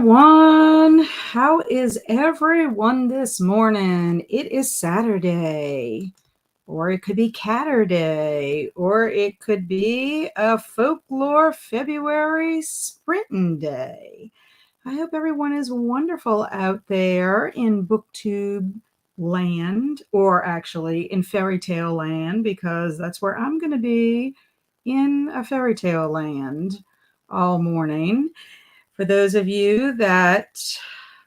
everyone. How is everyone this morning? It is Saturday, or it could be Catterday, or it could be a Folklore February Sprinting Day. I hope everyone is wonderful out there in booktube land, or actually in fairy tale land, because that's where I'm going to be, in a fairy tale land all morning. For those of you that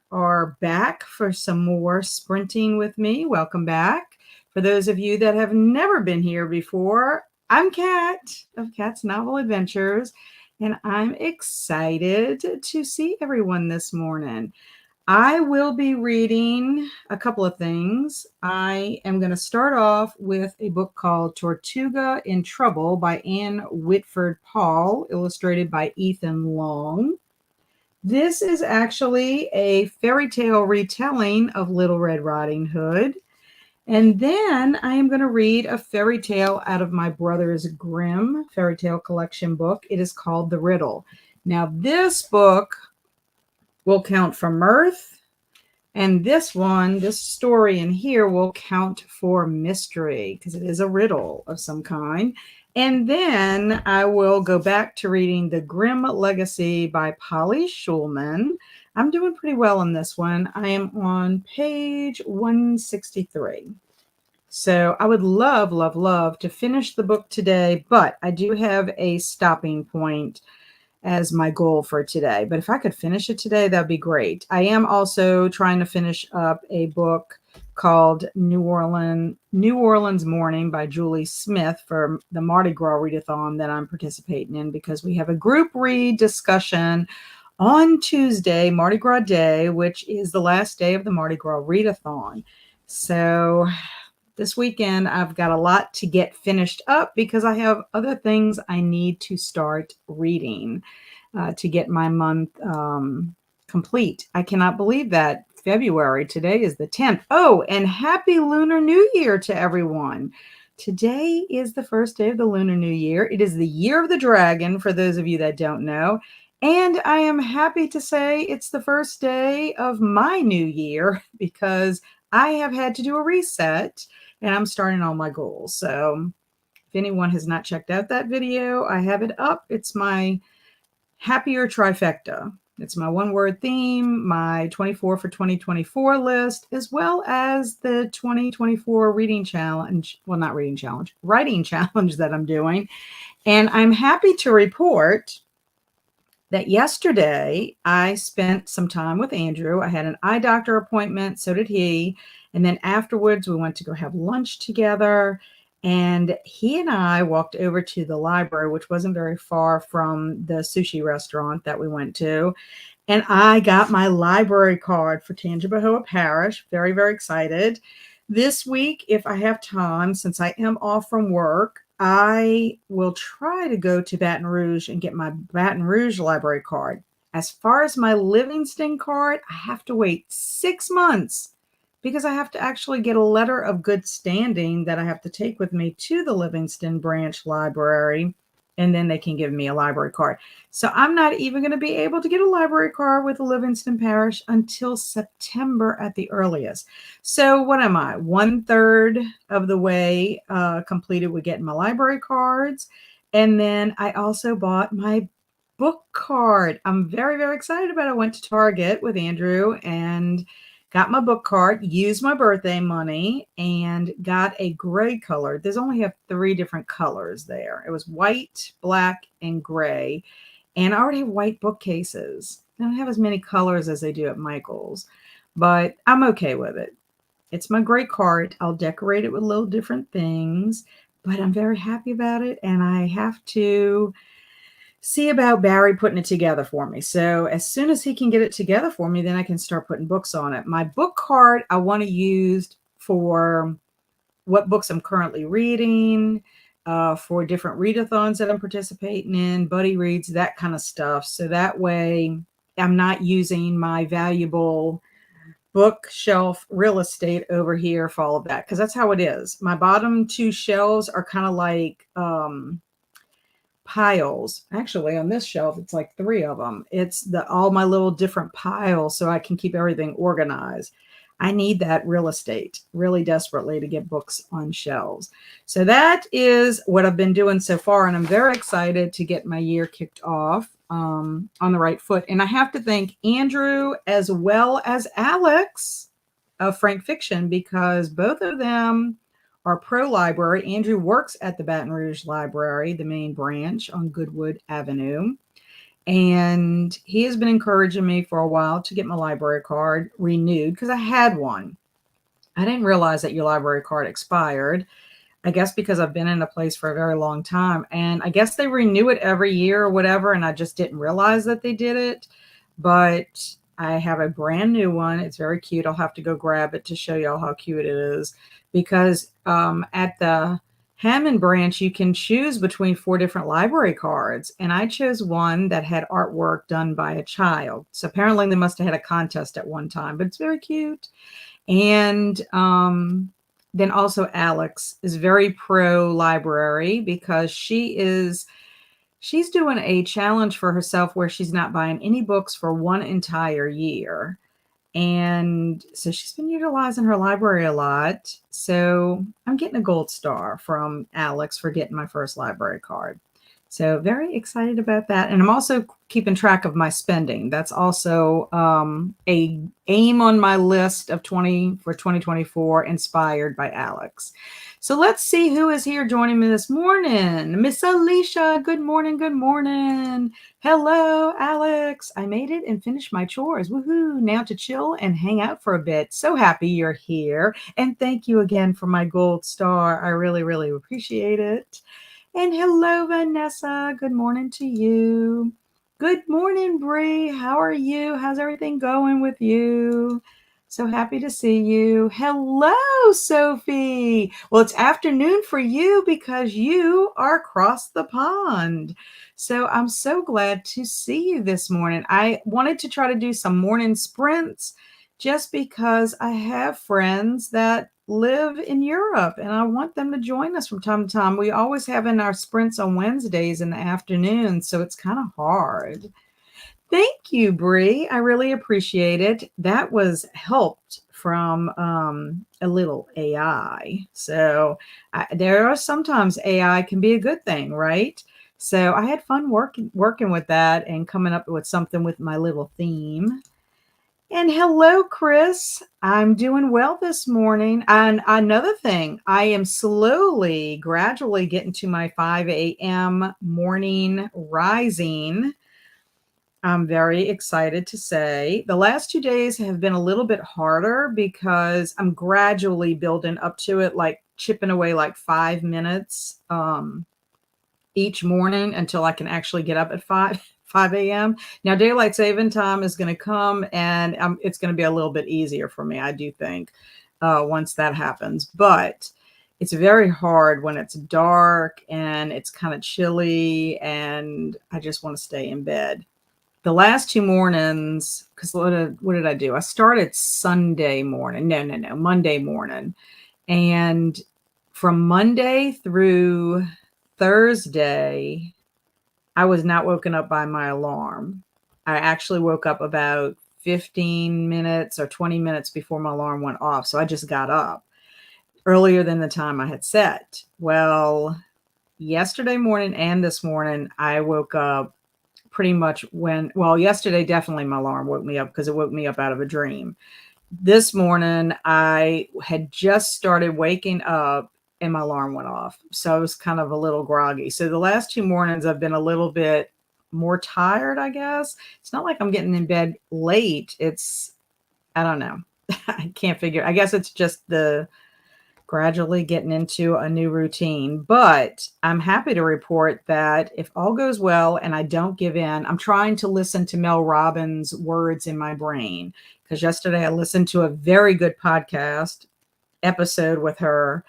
are back for some more sprinting with me, welcome back. For those of you that have never been here before, I'm Kat of Kat's Novel Adventures, and I'm excited to see everyone this morning. I will be reading a couple of things. I am going to start off with a book called Tortuga in Trouble by Anne Whitford Paul, illustrated by Ethan Long. This is actually a fairy tale retelling of Little Red Riding Hood. And then I am going to read a fairy tale out of my Brothers Grimm fairy tale collection book. It is called The Riddle. Now, this book will count for mirth, and this story in here will count for mystery because it is a riddle of some kind. And then I will go back to reading The Grimm Legacy by Polly Schulman. I'm doing pretty well on this one. I am on page 163. So I would love, love, love to finish the book today, but I do have a stopping point as my goal for today. But if I could finish it today, that'd be great. I am also trying to finish up a book called New Orleans Morning by Julie Smith for the Mardi Gras Readathon that I'm participating in, because we have a group read discussion on Tuesday, Mardi Gras Day, which is the last day of the Mardi Gras Readathon. So this weekend, I've got a lot to get finished up because I have other things I need to start reading to get my month complete. I cannot believe that February, today is the 10th. Oh, and happy Lunar New Year to everyone. Today is the first day of the Lunar New Year. It is the year of the dragon, for those of you that don't know. And I am happy to say it's the first day of my new year because I have had to do a reset and I'm starting all my goals. So if anyone has not checked out that video, I have it up. It's my happier trifecta. It's my one-word theme, my 24 for 2024 list, as well as the 2024 reading challenge. Well, not reading challenge, writing challenge that I'm doing. And I'm happy to report that yesterday I spent some time with Andrew. I had an eye doctor appointment, so did he. And then afterwards, we went to go have lunch together. And he and I walked over to the library, which wasn't very far from the sushi restaurant that we went to. And I got my library card for Tangipahoa Parish. Very, very excited. This week, if I have time, since I am off from work, I will try to go to Baton Rouge and get my Baton Rouge library card. As far as my Livingston card, I have to wait 6 months because I have to actually get a letter of good standing that I have to take with me to the Livingston branch library, and then they can give me a library card. So I'm not even going to be able to get a library card with the Livingston Parish until September at the earliest. So what am I? 1/3 of the way completed with getting my library cards. And then I also bought my book card. I'm very, very excited about it. I went to Target with Andrew and got my book card, used my birthday money, and got a gray color. There's only have 3 different colors there. It was white, black, and gray. And I already have white bookcases. They don't have as many colors as they do at Michael's, but I'm okay with it. It's my gray card. I'll decorate it with little different things, but I'm very happy about it. And I have to see about Barry putting it together for me. So as soon as he can get it together for me, then I can start putting books on it. My book card, I want to use for what books I'm currently reading, for different readathons that I'm participating in, buddy reads, that kind of stuff. So that way I'm not using my valuable bookshelf real estate over here for all of that, because that's how it is. My bottom 2 shelves are kind of like piles. Actually, on this shelf, it's like 3 of them. It's all my little different piles so I can keep everything organized. I need that real estate really desperately to get books on shelves. So that is what I've been doing so far, and I'm very excited to get my year kicked off on the right foot. And I have to thank Andrew as well as Alex of Frank Fiction, because both of them are pro library. Andrew works at the Baton Rouge Library, the main branch on Goodwood Avenue. And he has been encouraging me for a while to get my library card renewed because I had one. I didn't realize that your library card expired. I guess because I've been in a place for a very long time. And I guess they renew it every year or whatever. And I just didn't realize that they did it. But I have a brand new one. It's very cute. I'll have to go grab it to show y'all how cute it is. Because at the Hammond branch, you can choose between 4 different library cards. And I chose one that had artwork done by a child. So apparently they must have had a contest at one time. But it's very cute. And then also Alex is very pro library because she's doing a challenge for herself where she's not buying any books for one entire year. And so she's been utilizing her library a lot. So I'm getting a gold star from Alex for getting my first library card. So very excited about that. And I'm also keeping track of my spending. That's also a aim on my list of 2024, inspired by Alex. So let's see who is here joining me this morning. Miss Alicia, good morning, good morning. Hello, Alex. I made it and finished my chores. Woohoo. Now to chill and hang out for a bit. So happy you're here. And thank you again for my gold star. I really, really appreciate it. And hello, Vanessa. Good morning to you. Good morning, Bree. How are you? How's everything going with you? So happy to see you. Hello, Sophie. Well, it's afternoon for you because you are across the pond. So I'm so glad to see you this morning. I wanted to try to do some morning sprints just because I have friends that live in Europe and I want them to join us from time to time. We always have in our sprints on Wednesdays in the afternoon, so it's kind of hard. Thank you, Bree. I really appreciate it. That was helped from a little AI. So there are sometimes AI can be a good thing, right? So I had fun working with that and coming up with something with my little theme. And hello, Chris. I'm doing well this morning. And another thing, I am gradually getting to my 5 a.m. morning rising. I'm very excited to say the last 2 days have been a little bit harder because I'm gradually building up to it, like chipping away like 5 minutes each morning until I can actually get up at 5 a.m. Now, daylight saving time is going to come and it's going to be a little bit easier for me, I do think, once that happens. But it's very hard when it's dark and it's kind of chilly and I just want to stay in bed. The last 2 mornings, because what did I do? I started Sunday morning. No, Monday morning. And from Monday through Thursday, I was not woken up by my alarm. I actually woke up about 15 minutes or 20 minutes before my alarm went off. So I just got up earlier than the time I had set. Well, yesterday morning and this morning, I woke up pretty much yesterday, definitely my alarm woke me up because it woke me up out of a dream. This morning, I had just started waking up and my alarm went off. So I was kind of a little groggy. So the last 2 mornings, I've been a little bit more tired, I guess. It's not like I'm getting in bed late. I don't know. I can't figure. I guess it's just the gradually getting into a new routine. But I'm happy to report that if all goes well and I don't give in, I'm trying to listen to Mel Robbins' words in my brain. Because yesterday I listened to a very good podcast episode with her,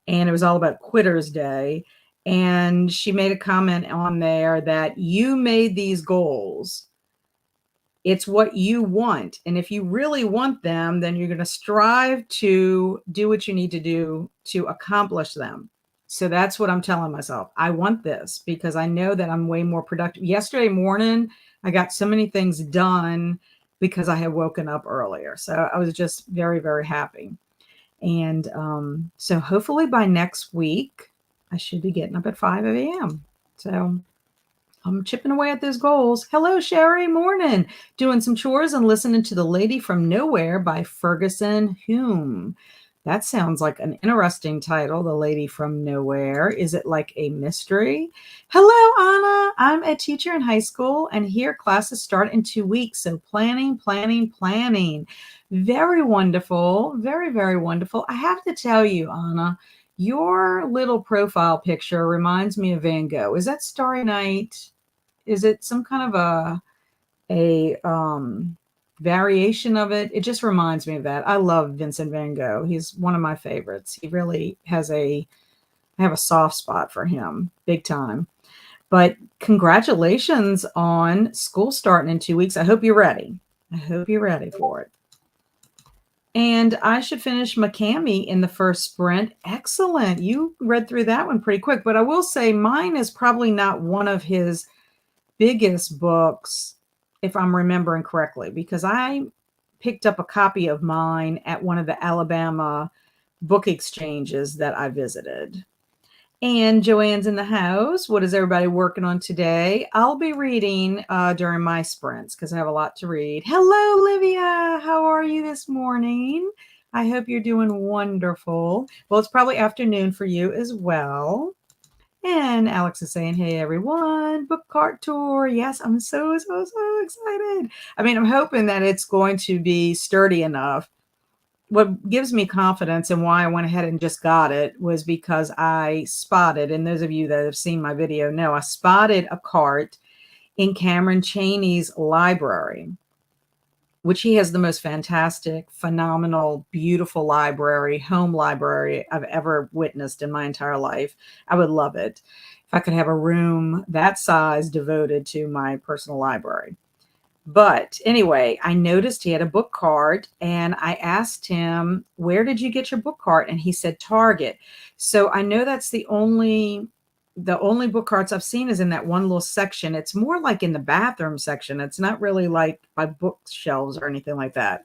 and it was all about Quitter's Day. And she made a comment on there that you made these goals. It's what you want. And if you really want them, then you're going to strive to do what you need to do to accomplish them. So that's what I'm telling myself. I want this because I know that I'm way more productive. Yesterday morning, I got so many things done because I had woken up earlier. So I was just very, very happy. And so hopefully by next week, I should be getting up at 5 a.m. So I'm chipping away at those goals. Hello, Sherry. Morning. Doing some chores and listening to The Lady from Nowhere by Ferguson Hume. That sounds like an interesting title, The Lady from Nowhere. Is it like a mystery? Hello, Anna. I'm a teacher in high school, and here classes start in 2 weeks. So planning, planning, planning. Very wonderful. Very, very wonderful. I have to tell you, Anna, your little profile picture reminds me of Van Gogh. Is that Starry Night? Is it some kind of a variation of it? It just reminds me of that. I love Vincent Van Gogh. He's one of my favorites. He really has I have a soft spot for him, big time. But congratulations on school starting in 2 weeks. I hope you're ready. I hope you're ready for it. And I should finish McCamey in the first sprint. Excellent. You read through that one pretty quick, but I will say mine is probably not one of his biggest books, if I'm remembering correctly, because I picked up a copy of mine at one of the Alabama book exchanges that I visited. And Joanne's in the house. What is everybody working on today? I'll be reading during my sprints because I have a lot to read. Hello, Livia. How are you this morning? I hope you're doing wonderful. Well, it's probably afternoon for you as well. And Alex is saying, hey, everyone, book cart tour. Yes, I'm so excited. I mean, I'm hoping that it's going to be sturdy enough. What gives me confidence and why I went ahead and just got it was because I spotted, and those of you that have seen my video know, I spotted a cart in Cameron Chaney's library, which he has the most fantastic, phenomenal, beautiful library, home library I've ever witnessed in my entire life. I would love it if I could have a room that size devoted to my personal library. But anyway, I noticed he had a book cart and I asked him, where did you get your book cart? And he said, Target. So I know that's the only book carts I've seen is in that one little section. It's more like in the bathroom section. It's not really like by bookshelves or anything like that.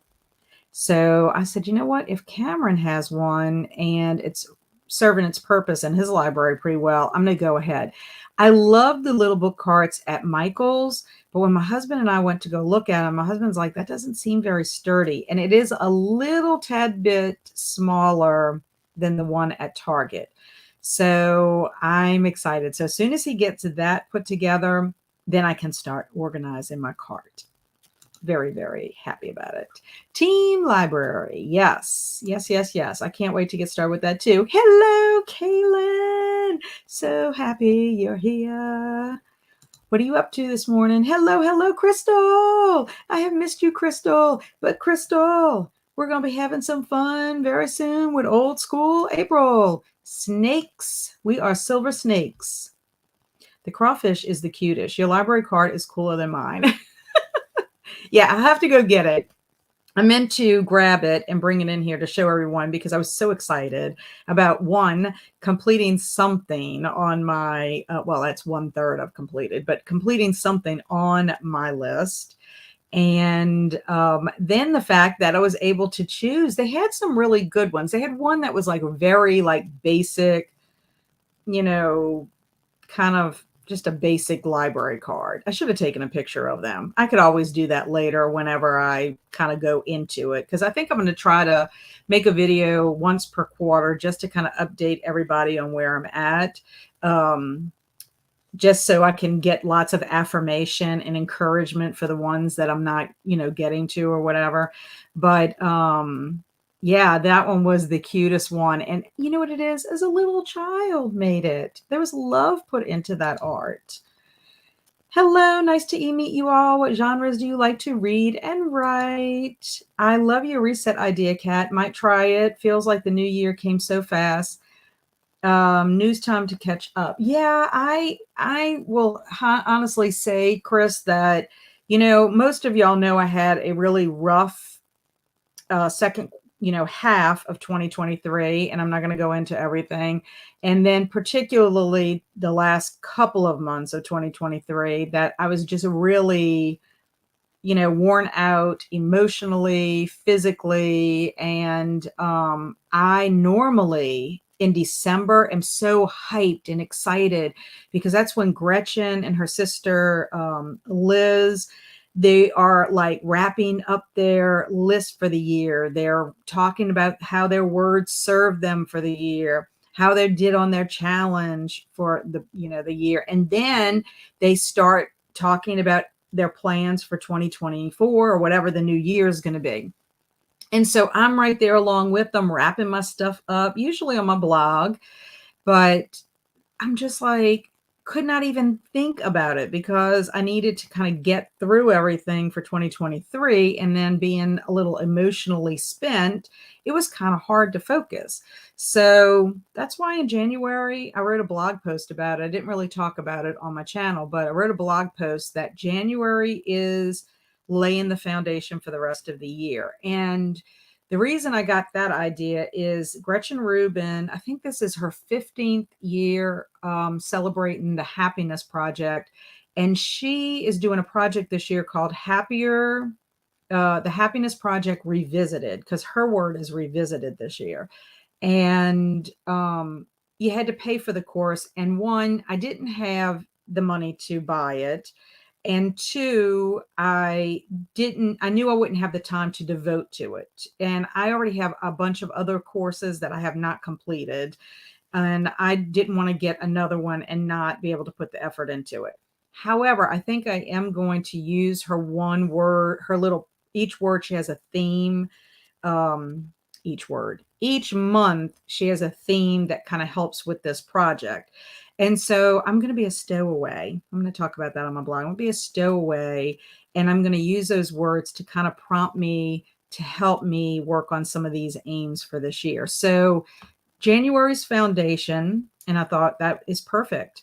So I said, you know what? If Cameron has one and it's serving its purpose in his library pretty well, I'm going to go ahead. I love the little book carts at Michael's, but when my husband and I went to go look at them, my husband's like, that doesn't seem very sturdy. And it is a little tad bit smaller than the one at Target. So I'm excited. So as soon as he gets that put together, then I can start organizing my cart. Very, very happy about it. Team library. Yes, yes, yes, yes. I can't wait to get started with that too. Hello, Kaylin. So happy you're here. What are you up to this morning? Hello, hello, Crystal. I have missed you, Crystal. But Crystal, we're going to be having some fun very soon with old school April. Snakes. We are silver snakes. The crawfish is the cutest. Your library card is cooler than mine. Yeah, I have to go get it. I meant to grab it and bring it in here to show everyone because I was so excited about completing something on my, well, that's 1/3 of completed, but completing something on my list. And then the fact that I was able to choose, they had some really good ones. They had one that was like very like basic, kind of just a basic library card. I should have taken a picture of them. I could always do that later whenever I kind of go into it, because I think I'm going to try to make a video once per quarter just to kind of update everybody on where I'm at, just so I can get lots of affirmation and encouragement for the ones that I'm not, getting to or whatever. But yeah, that one was the cutest one. And you know what it is? As a little child made it. There was love put into that art. Hello, nice to meet you all. What genres do you like to read and write? I love your reset idea, Kat. Might try it. Feels like the new year came so fast. News time to catch up. Yeah, I will honestly say, Chris, that, most of y'all know I had a really rough second half of 2023, and I'm not going to go into everything. And then particularly the last couple of months of 2023 that I was just really, worn out emotionally, physically. And I normally in December am so hyped and excited because that's when Gretchen and her sister Liz, they are like wrapping up their list for the year. They're talking about how their words served them for the year, how they did on their challenge for the year. And then they start talking about their plans for 2024 or whatever the new year is going to be. And so I'm right there along with them, wrapping my stuff up, usually on my blog, but I'm just like, could not even think about it because I needed to kind of get through everything for 2023. And then being a little emotionally spent, it was kind of hard to focus. So that's why in January, I wrote a blog post about it. I didn't really talk about it on my channel, but I wrote a blog post that January is laying the foundation for the rest of the year. And the reason I got that idea is Gretchen Rubin, I think this is her 15th year celebrating the Happiness Project. And she is doing a project this year called the Happiness Project Revisited, because her word is revisited this year. And you had to pay for the course. And one, I didn't have the money to buy it. And two, I knew I wouldn't have the time to devote to it. And I already have a bunch of other courses that I have not completed. And I didn't want to get another one and not be able to put the effort into it. However, I think I am going to use her one word, each word, she has a theme. Each month, she has a theme that kind of helps with this project. And so I'm going to be a stowaway. I'm going to talk about that on my blog. I'm going to be a stowaway, and I'm going to use those words to kind of prompt me to help me work on some of these aims for this year. So January's foundation, and I thought that is perfect.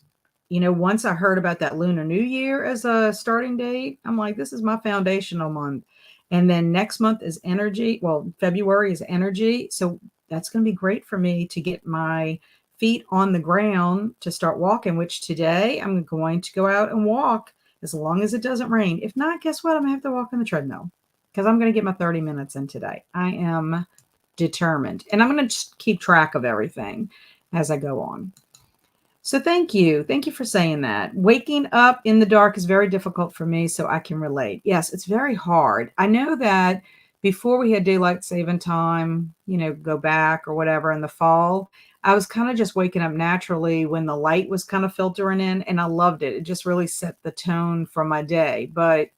Once I heard about that Lunar New Year as a starting date, I'm like, this is my foundational month. And then next month is energy. Well, February is energy. So that's going to be great for me to get my feet on the ground to start walking, which today I'm going to go out and walk as long as it doesn't rain. If not, guess what? I'm going to have to walk on the treadmill because I'm going to get my 30 minutes in today. I am determined. And I'm going to just keep track of everything as I go on. So thank you. Thank you for saying that. Waking up in the dark is very difficult for me, so I can relate. Yes, it's very hard. I know that before we had daylight saving time, go back or whatever in the fall, I was kind of just waking up naturally when the light was kind of filtering in, and I loved it. It just really set the tone for my day, but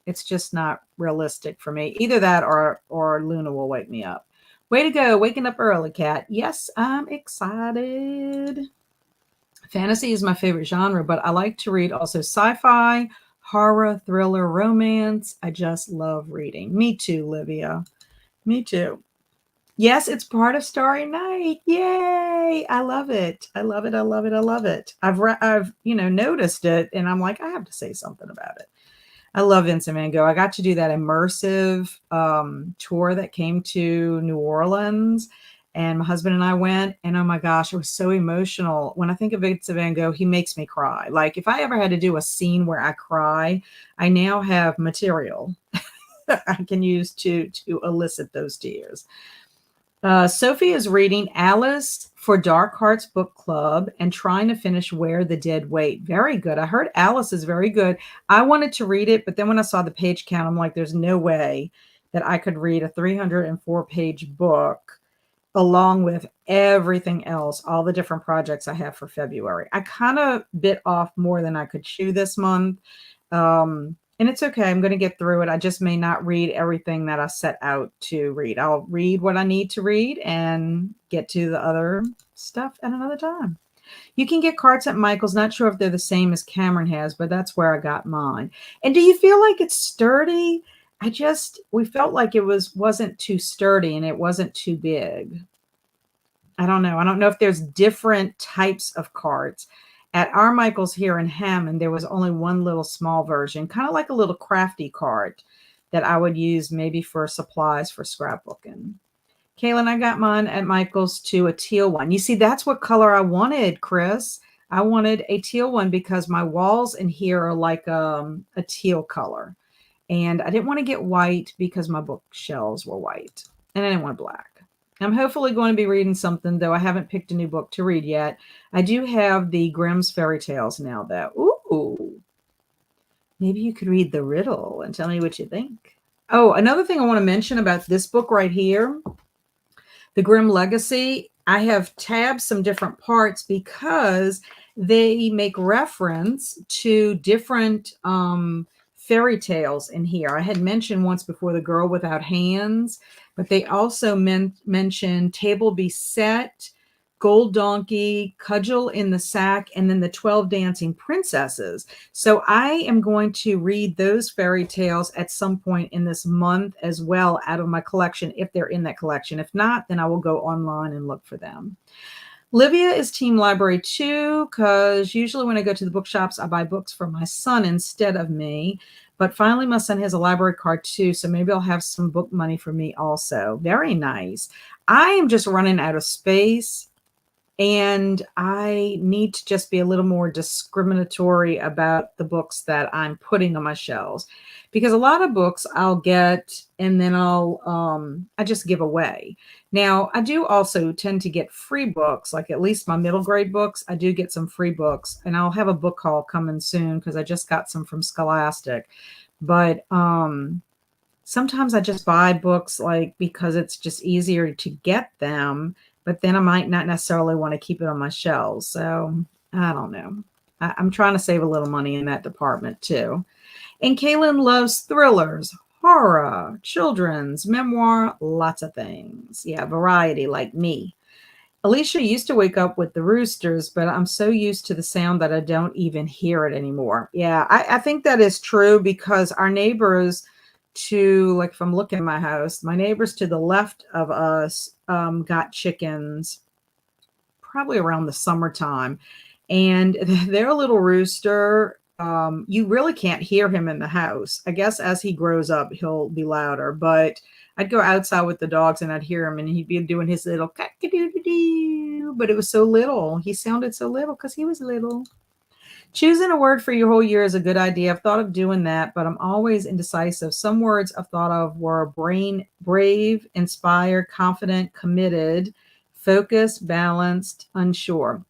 it's just not realistic for me. Either that or Luna will wake me up. Way to go, waking up early, Kat. Yes, I'm excited. Fantasy is my favorite genre, but I like to read also sci-fi, horror, thriller, romance. I just love reading. Me too, Livia. Me too. Yes, it's part of Starry Night. Yay! I love it. I love it. I love it. I love it. I've noticed it, and I'm like, I have to say something about it. I love Vincent Van Gogh. I got to do that immersive tour that came to New Orleans, and my husband and I went, and oh my gosh, it was so emotional. When I think of Vincent Van Gogh, he makes me cry. Like if I ever had to do a scene where I cry, I now have material I can use to elicit those tears. Sophie is reading Alice for Dark Hearts Book Club and trying to finish Where the Dead Wait. Very good. I heard Alice is very good. I wanted to read it, but then when I saw the page count, I'm like, there's no way that I could read a 304-page book along with everything else, all the different projects I have for February. I kind of bit off more than I could chew this month. And it's okay. I'm going to get through it. I just may not read everything that I set out to read. I'll read what I need to read and get to the other stuff at another time. You can get carts at Michael's. Not sure if they're the same as Cameron has, but that's where I got mine. And do you feel like it's sturdy? We felt like it wasn't too sturdy and it wasn't too big. I don't know. I don't know if there's different types of carts. At our Michael's here in Hammond, there was only one little small version, kind of like a little crafty cart that I would use maybe for supplies for scrapbooking. Kaylin, I got mine at Michael's to a teal one. You see, that's what color I wanted, Chris. I wanted a teal one because my walls in here are like a teal color. And I didn't want to get white because my bookshelves were white. And I didn't want black. I'm hopefully going to be reading something, though I haven't picked a new book to read yet. I do have the Grimm's Fairy Tales now, though. Ooh, maybe you could read the riddle and tell me what you think. Oh, another thing I want to mention about this book right here, The Grimm Legacy, I have tabbed some different parts because they make reference to different fairy tales in here. I had mentioned once before The Girl Without Hands, but they also mention Table Be Set, Gold Donkey, Cudgel in the Sack, and then the 12 Dancing Princesses. So I am going to read those fairy tales at some point in this month as well out of my collection, if they're in that collection. If not, then I will go online and look for them. Livia is Team Library too, because usually when I go to the bookshops, I buy books for my son instead of me. But finally, my son has a library card too, so maybe I'll have some book money for me also. Very nice. I am just running out of space, and I need to just be a little more discriminatory about the books that I'm putting on my shelves, because a lot of books I'll get and then I just give away. Now, I do also tend to get free books, like at least my middle grade books. I do get some free books, and I'll have a book haul coming soon because I just got some from Scholastic. But sometimes I just buy books like because it's just easier to get them, but then I might not necessarily want to keep it on my shelves. So I don't know. I'm trying to save a little money in that department too. And Kaylin loves thrillers, horror, children's, memoir, lots of things. Yeah, variety like me. Alicia used to wake up with the roosters, but I'm so used to the sound that I don't even hear it anymore. Yeah, I think that is true because our neighbors like if I'm looking at my house, my neighbors to the left of us got chickens probably around the summertime. And their little rooster, you really can't hear him in the house. I guess as he grows up, he'll be louder, but I'd go outside with the dogs and I'd hear him and he'd be doing his little cock-a-doo-doo-doo, but it was so little. He sounded so little because he was little. Choosing a word for your whole year is a good idea. I've thought of doing that, but I'm always indecisive. Some words I've thought of were brave, inspired, confident, committed, focused, balanced, unsure.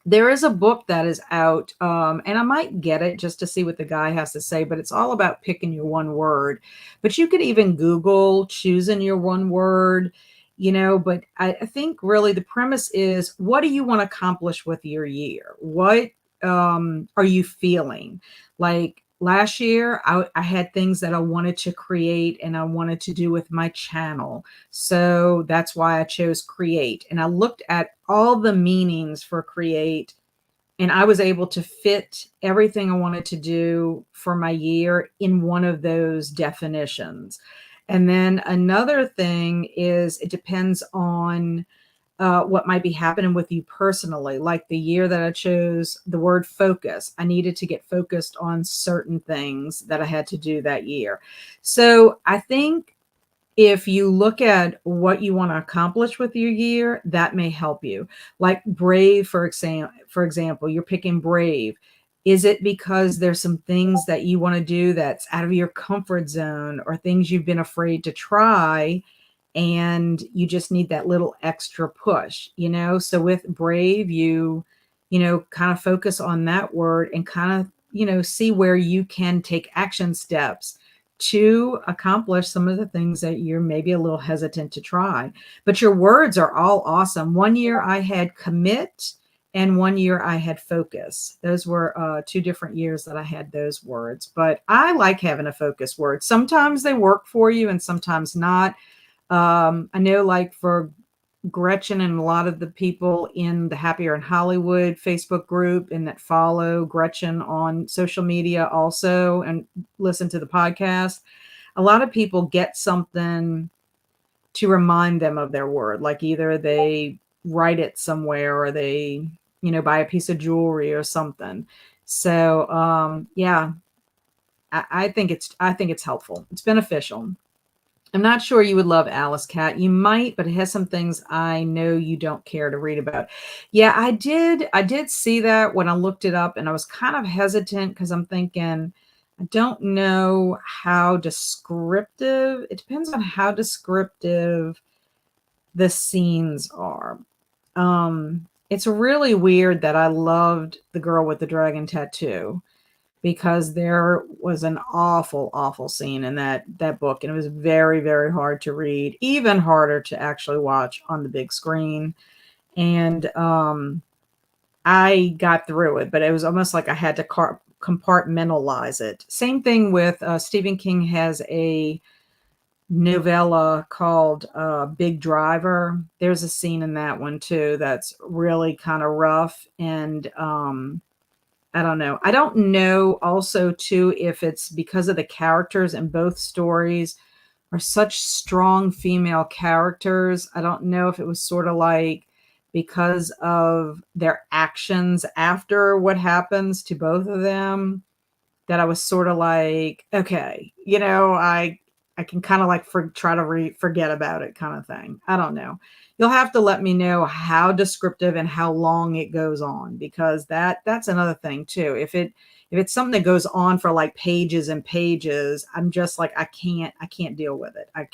There is a book that is out, and I might get it just to see what the guy has to say, but it's all about picking your one word. But you could even Google choosing your one word, but I think really the premise is, what do you want to accomplish with your year? What are you feeling? Like last year, I had things that I wanted to create and I wanted to do with my channel. So that's why I chose create. And I looked at all the meanings for create, and I was able to fit everything I wanted to do for my year in one of those definitions. And then another thing is it depends on what might be happening with you personally. Like the year that I chose the word focus, I needed to get focused on certain things that I had to do that year. So I think if you look at what you want to accomplish with your year, that may help you. Like brave, for example, you're picking brave. Is it because there's some things that you want to do that's out of your comfort zone or things you've been afraid to try, and you just need that little extra push? So with brave, kind of focus on that word and kind of, see where you can take action steps to accomplish some of the things that you're maybe a little hesitant to try. But your words are all awesome. One year I had commit and one year I had focus. Those were 2 different years that I had those words. But I like having a focus word. Sometimes they work for you and sometimes not. I know like for Gretchen and a lot of the people in the Happier in Hollywood Facebook group and that follow Gretchen on social media also and listen to the podcast, a lot of people get something to remind them of their word. Like either they write it somewhere or they, buy a piece of jewelry or something. So yeah, I think it's helpful. It's beneficial. I'm not sure you would love Alice Cat. You might, but it has some things I know you don't care to read about. Yeah, I did see that when I looked it up, and I was kind of hesitant because I'm thinking, I don't know how descriptive. It depends on how descriptive the scenes are. It's really weird that I loved The Girl with the Dragon Tattoo because there was an awful, awful scene in that book, and it was very, very hard to read, even harder to actually watch on the big screen. And I got through it, but it was almost like I had to compartmentalize it. Same thing with Stephen King has a novella called Big Driver. There's a scene in that one too that's really kind of rough, and I don't know. I don't know also too if it's because of the characters in both stories are such strong female characters. I don't know if it was sort of like because of their actions after what happens to both of them that I was sort of like, okay, I can kind of like try to forget about it kind of thing. I don't know. You'll have to let me know how descriptive and how long it goes on, because that's another thing too. If it's something that goes on for like pages and pages, I'm just like I can't deal with it. I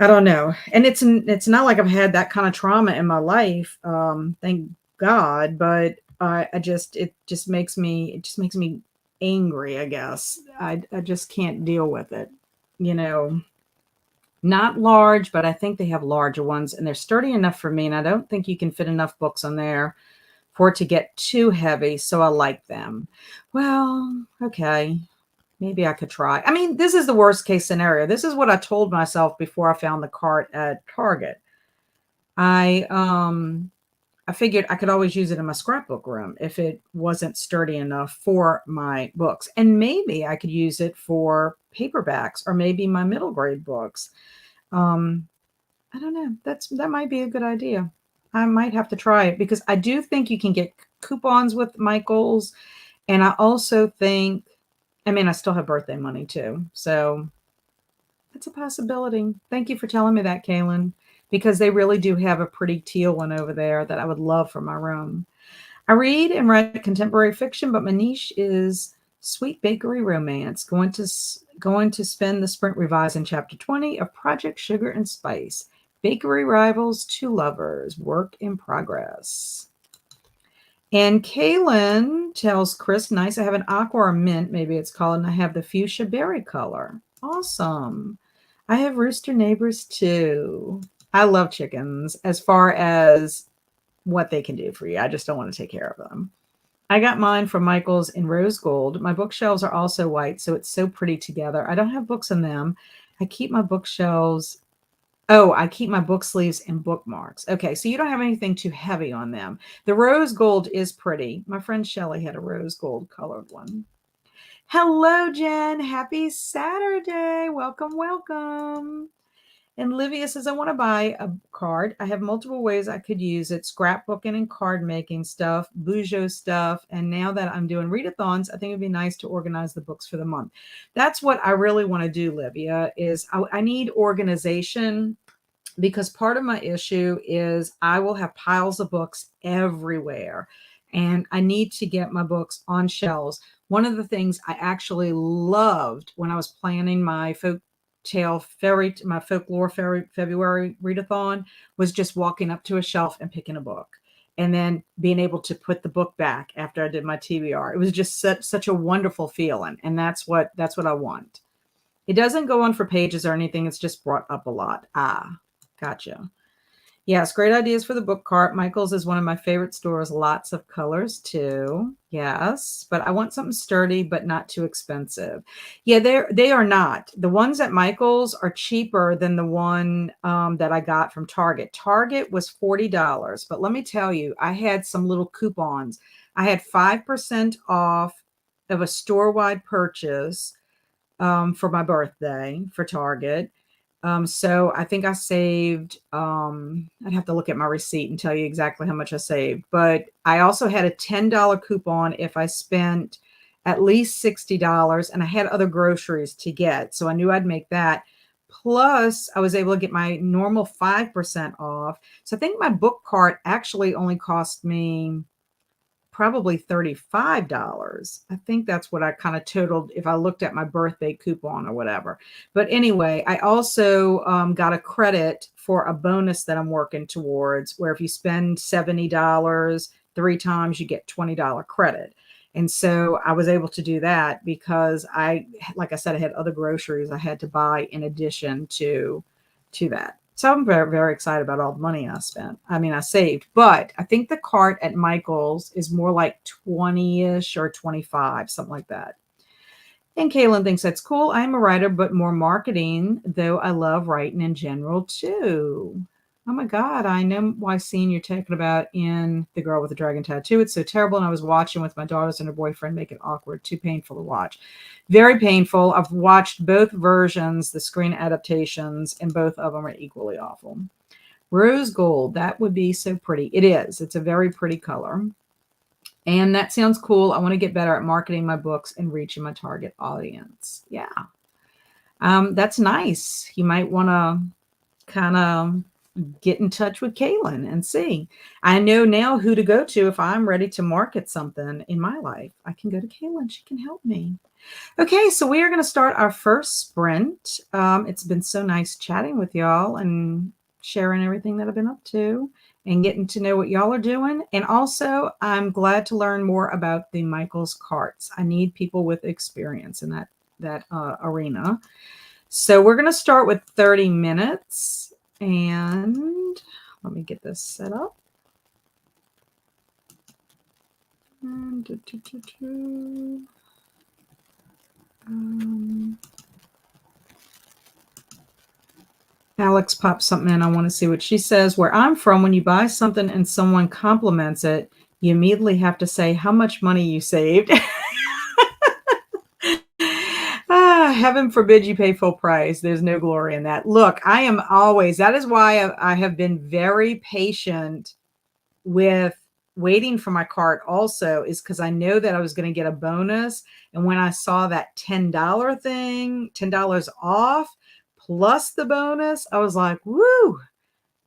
don't know. And it's not like I've had that kind of trauma in my life, thank God, but it just makes me angry, I guess. I just can't deal with it. You know, not large, but I think they have larger ones and they're sturdy enough for me, and I don't think you can fit enough books on there for it to get too heavy, so I like them. Well, okay. Maybe I could try. I mean, this is the worst case scenario. This is what I told myself before I found the cart at Target. I I figured I could always use it in my scrapbook room if it wasn't sturdy enough for my books. And maybe I could use it for paperbacks or maybe my middle grade books. Um, I don't know. That might be a good idea. I might have to try it because I do think you can get coupons with Michaels. And I also think, I mean, I still have birthday money too. So that's a possibility. Thank you for telling me that, Kaylin, because they really do have a pretty teal one over there that I would love for my room. I read and write contemporary fiction, but my niche is sweet bakery romance. Going to spend the sprint revise in chapter 20 of Project Sugar and Spice. Bakery rivals to lovers. Work in progress. And Kaylin tells Chris, nice. I have an aqua or mint, maybe it's called, and I have the fuchsia berry color. Awesome. I have rooster neighbors too. I love chickens as far as what they can do for you. I just don't want to take care of them. I got mine from Michael's in rose gold. My bookshelves are also white, so it's so pretty together. I don't have books in them. I keep my bookshelves. Oh, I keep my book sleeves and bookmarks. Okay, so you don't have anything too heavy on them. The rose gold is pretty. My friend Shelley had a rose gold colored one. Hello, Jen. Happy Saturday. Welcome, welcome. And Livia says, I want to buy a card. I have multiple ways I could use it: scrapbooking and card making stuff, Bujo stuff. And now that I'm doing readathons, I think it'd be nice to organize the books for the month. That's what I really want to do, Livia, is I need organization, because part of my issue is I will have piles of books everywhere and I need to get my books on shelves. One of the things I actually loved when I was planning my my folklore February readathon was just walking up to a shelf and picking a book and then being able to put the book back after I did my TBR. It was just such a wonderful feeling, and that's what I want. It doesn't go on for pages or anything. It's just brought up a lot. Ah, gotcha. Yes, great ideas for the book cart. Michael's is one of my favorite stores. Lots of colors too. Yes, but I want something sturdy but not too expensive. Yeah, they are not. The ones at Michael's are cheaper than the one that I got from Target. Target was $40, but let me tell you, I had some little coupons. I had 5% off of a store-wide purchase for my birthday for Target. So I think I saved, I'd have to look at my receipt and tell you exactly how much I saved. But I also had a $10 coupon if I spent at least $60, and I had other groceries to get, so I knew I'd make that. Plus, I was able to get my normal 5% off. So I think my book cart actually only cost me probably $35. I think that's what I kind of totaled if I looked at my birthday coupon or whatever. But anyway, I also got a credit for a bonus that I'm working towards, where if you spend $70 three times, you get $20 credit. And so I was able to do that because like I said, I had other groceries I had to buy in addition to that. So I'm very, very excited about all the money I spent. I mean, I saved, but I think the cart at Michael's is more like 20-ish or 25, something like that. And Kaylin thinks that's cool. I'm a writer, but more marketing, though I love writing in general too. Oh my God, I know why scene you're talking about in The Girl with the Dragon Tattoo. It's so terrible. And I was watching with my daughters and her boyfriend, make it awkward, too painful to watch. Very painful. I've watched both versions, the screen adaptations, and both of them are equally awful. Rose gold, that would be so pretty. It is. It's a very pretty color. And that sounds cool. I want to get better at marketing my books and reaching my target audience. Yeah. That's nice. You might want to kind of get in touch with Kaylin and see. I know now who to go to if I'm ready to market something in my life. I can go to Kaylin. She can help me. Okay, so we are going to start our first sprint. It's been so nice chatting with y'all and sharing everything that I've been up to and getting to know what y'all are doing. And also, I'm glad to learn more about the Michael's carts. I need people with experience in that arena. So we're going to start with 30 minutes. And let me get this set up. Alex popped something in. I want to see what she says. Where I'm from, when you buy something and someone compliments it, you immediately have to say how much money you saved. Heaven forbid you pay full price. There's no glory in that. Look, I am always, that is why I have been very patient with waiting for my cart also, is because I know that I was going to get a bonus. And when I saw that $10 thing, $10 off plus the bonus, I was like, woo,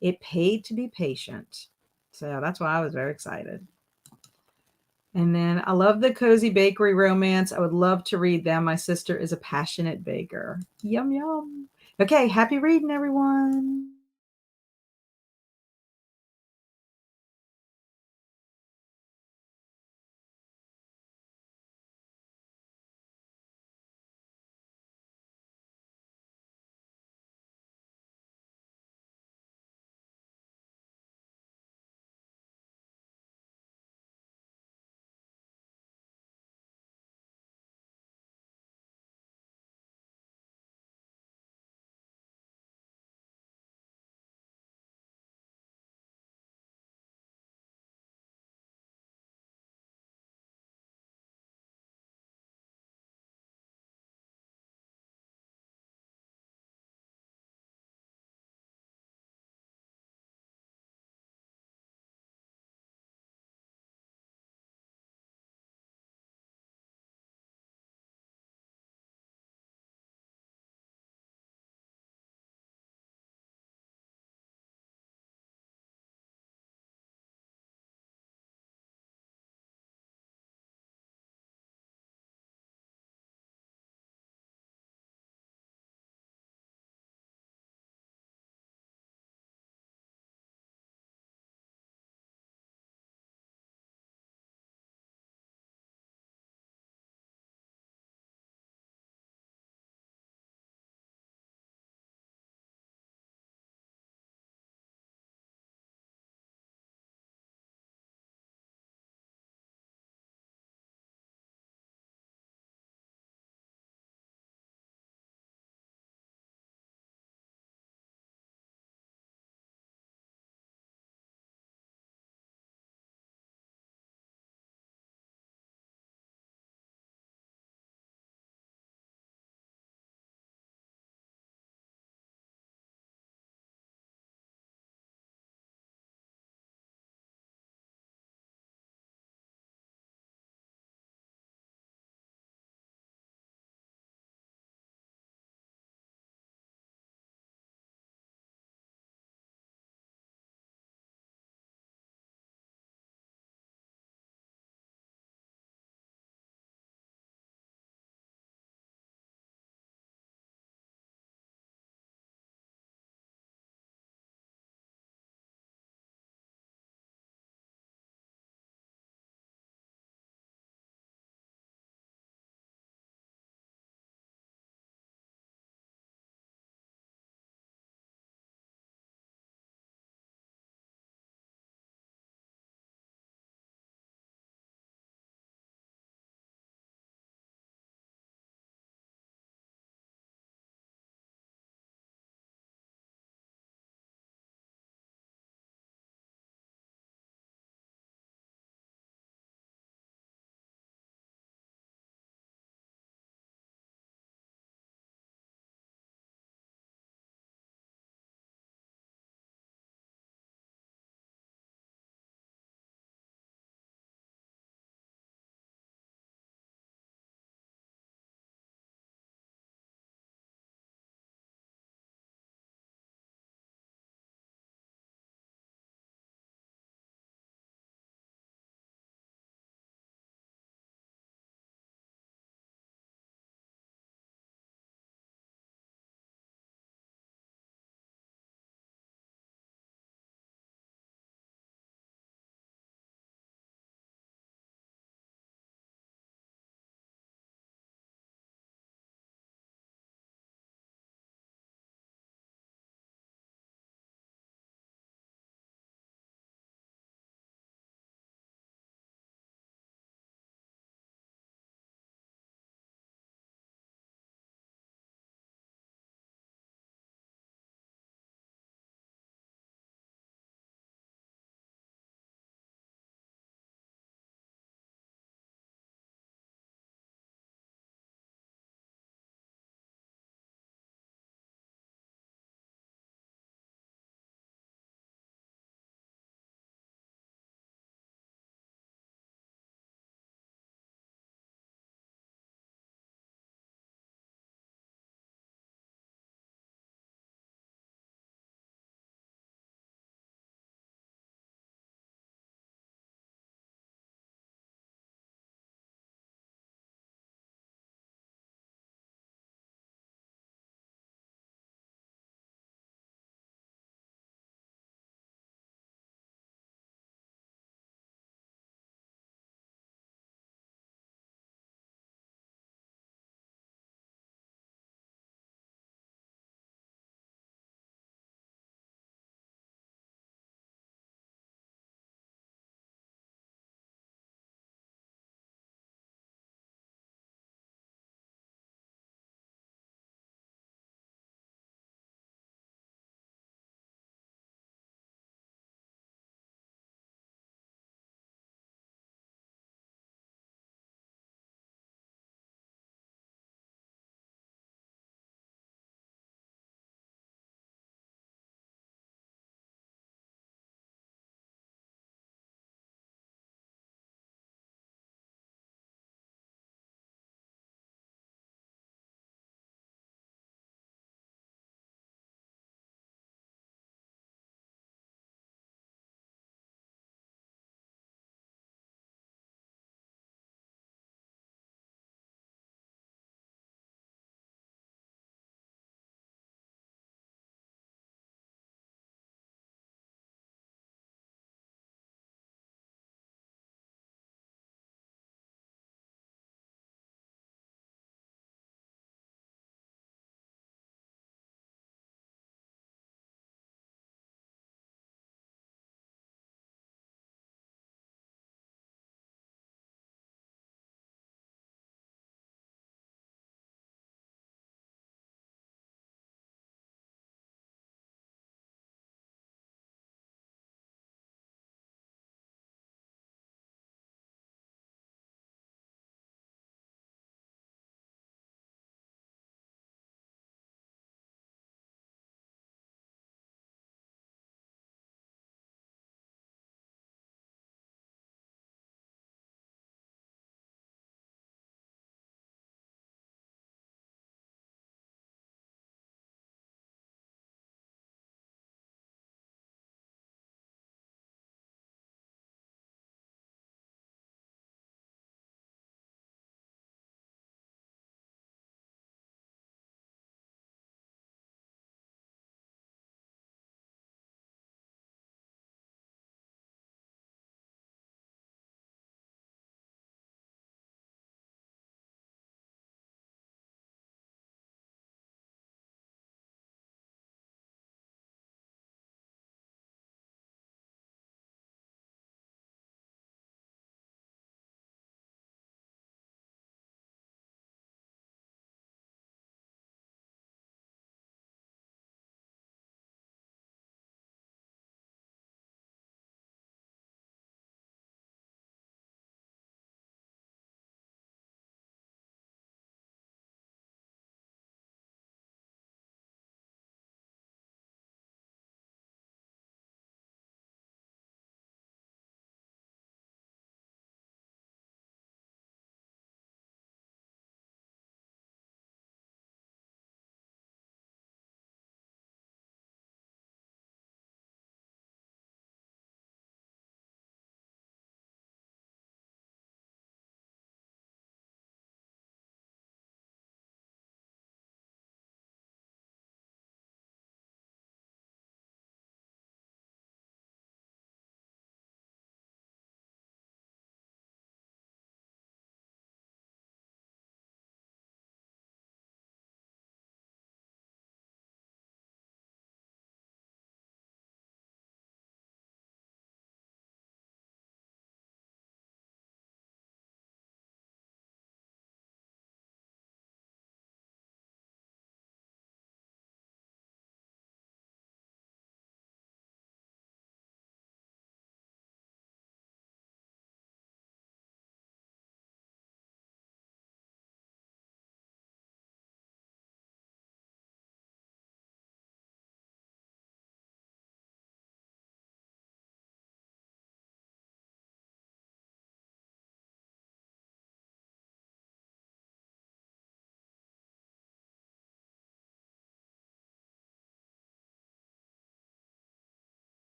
it paid to be patient. So that's why I was very excited. And then I love the Cozy Bakery romance. I would love to read them. My sister is a passionate baker. Yum, yum. Okay, happy reading, everyone.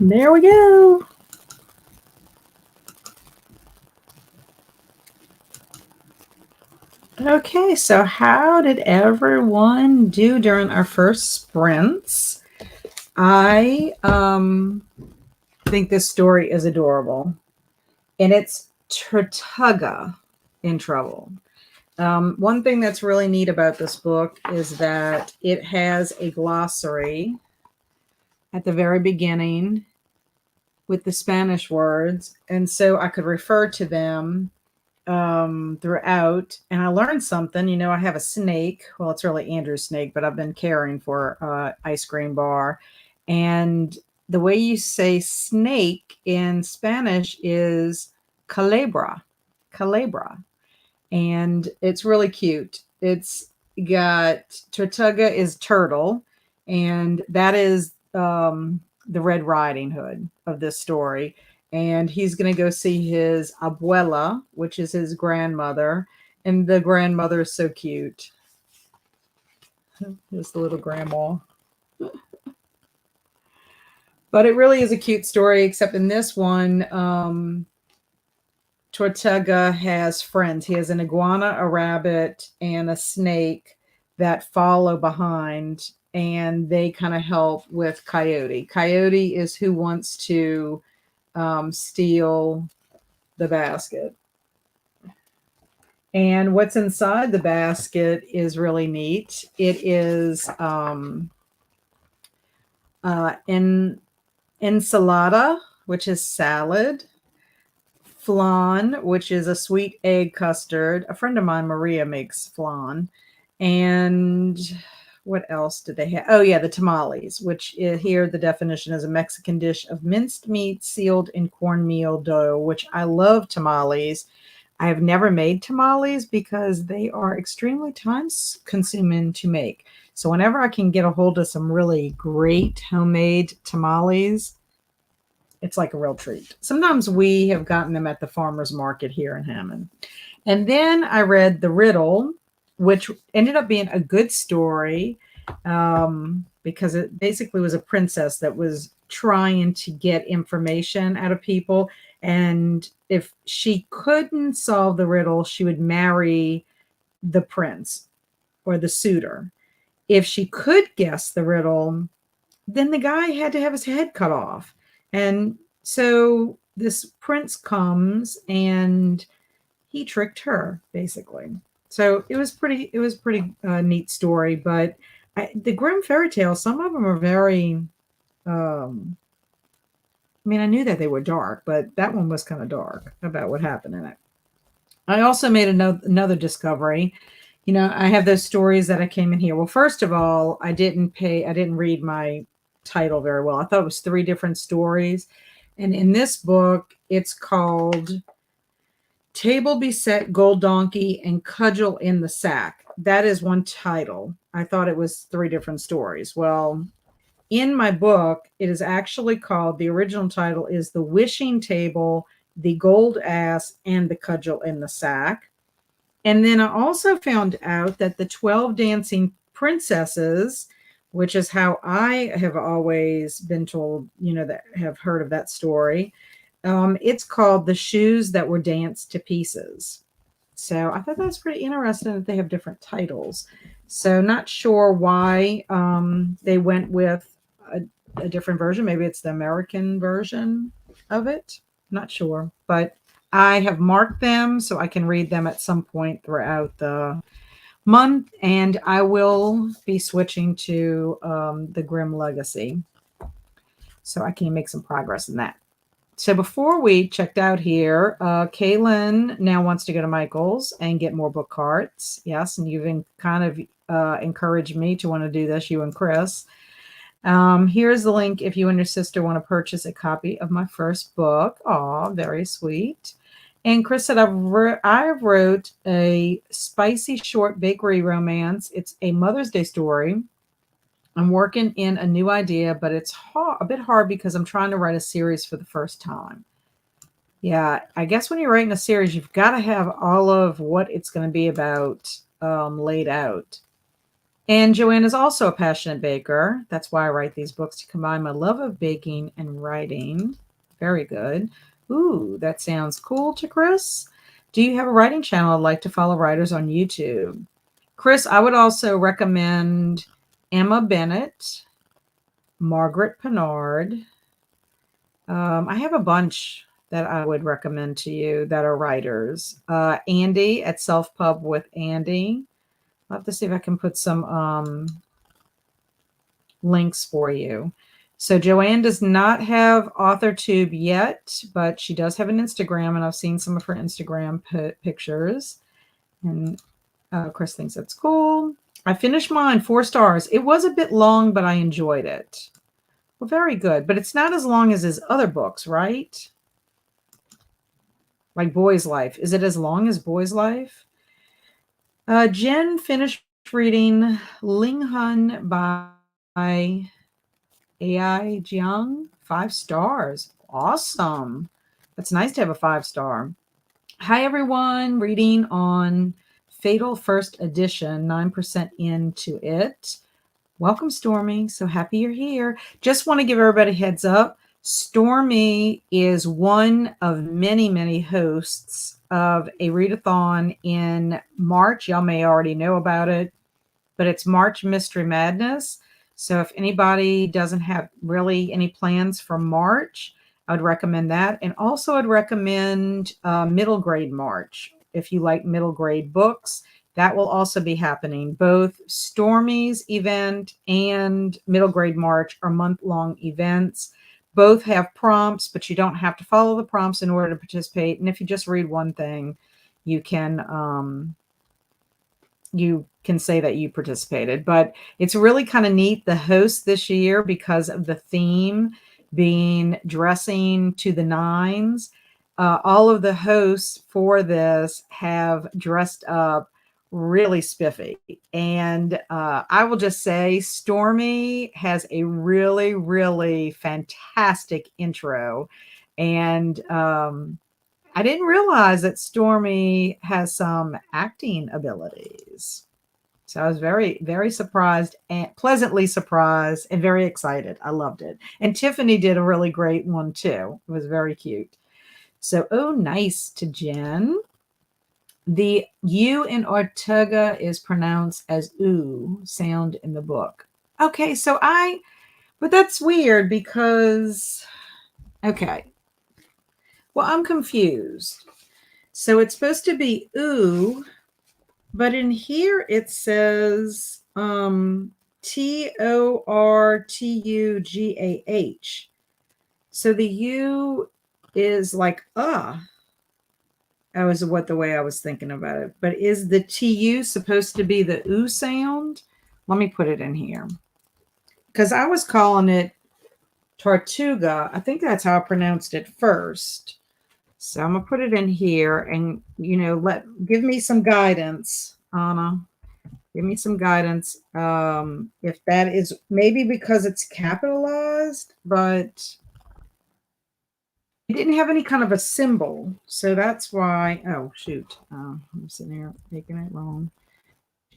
There we go. Okay, so how did everyone do during our first sprints? I think this story is adorable, and it's Tortuga in Trouble. One thing that's really neat about this book is that it has a glossary at the very beginning with the Spanish words, and so I could refer to them throughout, and I learned something. I have a snake. Well, it's really Andrew's snake, but I've been caring for ice cream bar. And the way you say snake in Spanish is culebra, culebra. And it's really cute. It's got Tortuga is turtle, and that is the Red Riding Hood of this story. And he's going to go see his abuela, which is his grandmother, and the grandmother is so cute. Just the little grandma. But it really is a cute story, except in this one, Tortuga has friends. He has an iguana, a rabbit, and a snake that follow behind, and they kind of help with Coyote. Coyote is who wants to steal the basket. And what's inside the basket is really neat. It is ensalada, which is salad, flan, which is a sweet egg custard. A friend of mine, Maria, makes flan. And what else did they have? Oh, yeah, the tamales, which here the definition is a Mexican dish of minced meat sealed in cornmeal dough, which I love tamales. I have never made tamales because they are extremely time consuming to make. So whenever I can get a hold of some really great homemade tamales, it's like a real treat. Sometimes we have gotten them at the farmer's market here in Hammond. And then I read The Riddle, which ended up being a good story because it basically was a princess that was trying to get information out of people. And if she couldn't solve the riddle, she would marry the prince or the suitor. If she could guess the riddle, then the guy had to have his head cut off. And so this prince comes and he tricked her, basically. So it was pretty neat story. But the Grimm fairy tales, some of them are very I knew that they were dark, but that one was kind of dark about what happened in it. I also made another discovery. I have those stories that I came in here. Well, first of all, I didn't read my title very well. I thought it was 3 different stories. And in this book, it's called Table Beset, Gold Donkey, and Cudgel in the Sack. That is one title. I thought it was 3 different stories. Well, in my book, it is actually called, the original title is The Wishing Table, The Gold Ass, and The Cudgel in the Sack. And then I also found out that the 12 Dancing Princesses, which is how I have always been told, that have heard of that story, it's called The Shoes That Were Danced to Pieces. So I thought that's pretty interesting that they have different titles. So not sure why they went with a different version. Maybe it's the American version of it. Not sure. But I have marked them so I can read them at some point throughout the month. And I will be switching to the Grimm Legacy, so I can make some progress in that. So before we checked out here, Kaylin now wants to go to Michael's and get more book carts. Yes, and you've kind of encouraged me to want to do this, you and Chris. Here's the link if you and your sister want to purchase a copy of my first book. Aw, very sweet. And Chris said, I wrote a spicy short bakery romance. It's a Mother's Day story. I'm working in a new idea, but it's a bit hard because I'm trying to write a series for the first time. Yeah, I guess when you're writing a series, you've got to have all of what it's going to be about laid out. And Joanne is also a passionate baker. That's why I write these books, to combine my love of baking and writing. Very good. Ooh, that sounds cool to Chris. Do you have a writing channel I'd like to follow writers on YouTube? Chris, I would also recommend Emma Bennett, Margaret Pinard. I have a bunch that I would recommend to you that are writers. Andy at Self Pub with Andy. I'll have to see if I can put some links for you. So Joanne does not have AuthorTube yet, but she does have an Instagram, and I've seen some of her Instagram pictures. And Chris thinks that's cool. I finished mine, 4 stars. It was a bit long, but I enjoyed it. Well, very good. But it's not as long as his other books, right? Like Boy's Life. Is it as long as Boy's Life? Jen finished reading Ling Hun by AI Jiang. 5 stars. Awesome. That's nice to have a 5-star. Hi, everyone. Reading on Fatal First Edition, 9% into it. Welcome, Stormy. So happy you're here. Just want to give everybody a heads up. Stormy is one of many, many hosts of a readathon in March. Y'all may already know about it, but it's March Mystery Madness. So if anybody doesn't have really any plans for March, I would recommend that. And also I'd recommend Middle Grade March. If you like middle grade books, that will also be happening. Both Stormy's event and Middle Grade March are month-long events. Both have prompts, but you don't have to follow the prompts in order to participate. And if you just read one thing, you can say that you participated. But it's really kind of neat, the host this year, because of the theme being dressing to the nines. All of the hosts for this have dressed up really spiffy. And I will just say Stormy has a really, really fantastic intro. And I didn't realize that Stormy has some acting abilities. So I was very, very surprised and pleasantly surprised and very excited. I loved it. And Tiffany did a really great one too. It was very cute. So, oh, nice to Jen. The U in Ortega is pronounced as ooh sound in the book. Okay, but that's weird because, okay. Well, I'm confused. So it's supposed to be ooh, but in here it says Tortugah. So the U is like That was the way I was thinking about it. But is the TU supposed to be the ooh sound? Let me put it in here. Because I was calling it Tortuga. I think that's how I pronounced it first. So I'm going to put it in here and, give me some guidance, Anna. Give me some guidance. If that is maybe because it's capitalized, but it didn't have any kind of a symbol. So that's why. Oh, shoot. I'm sitting here making it wrong.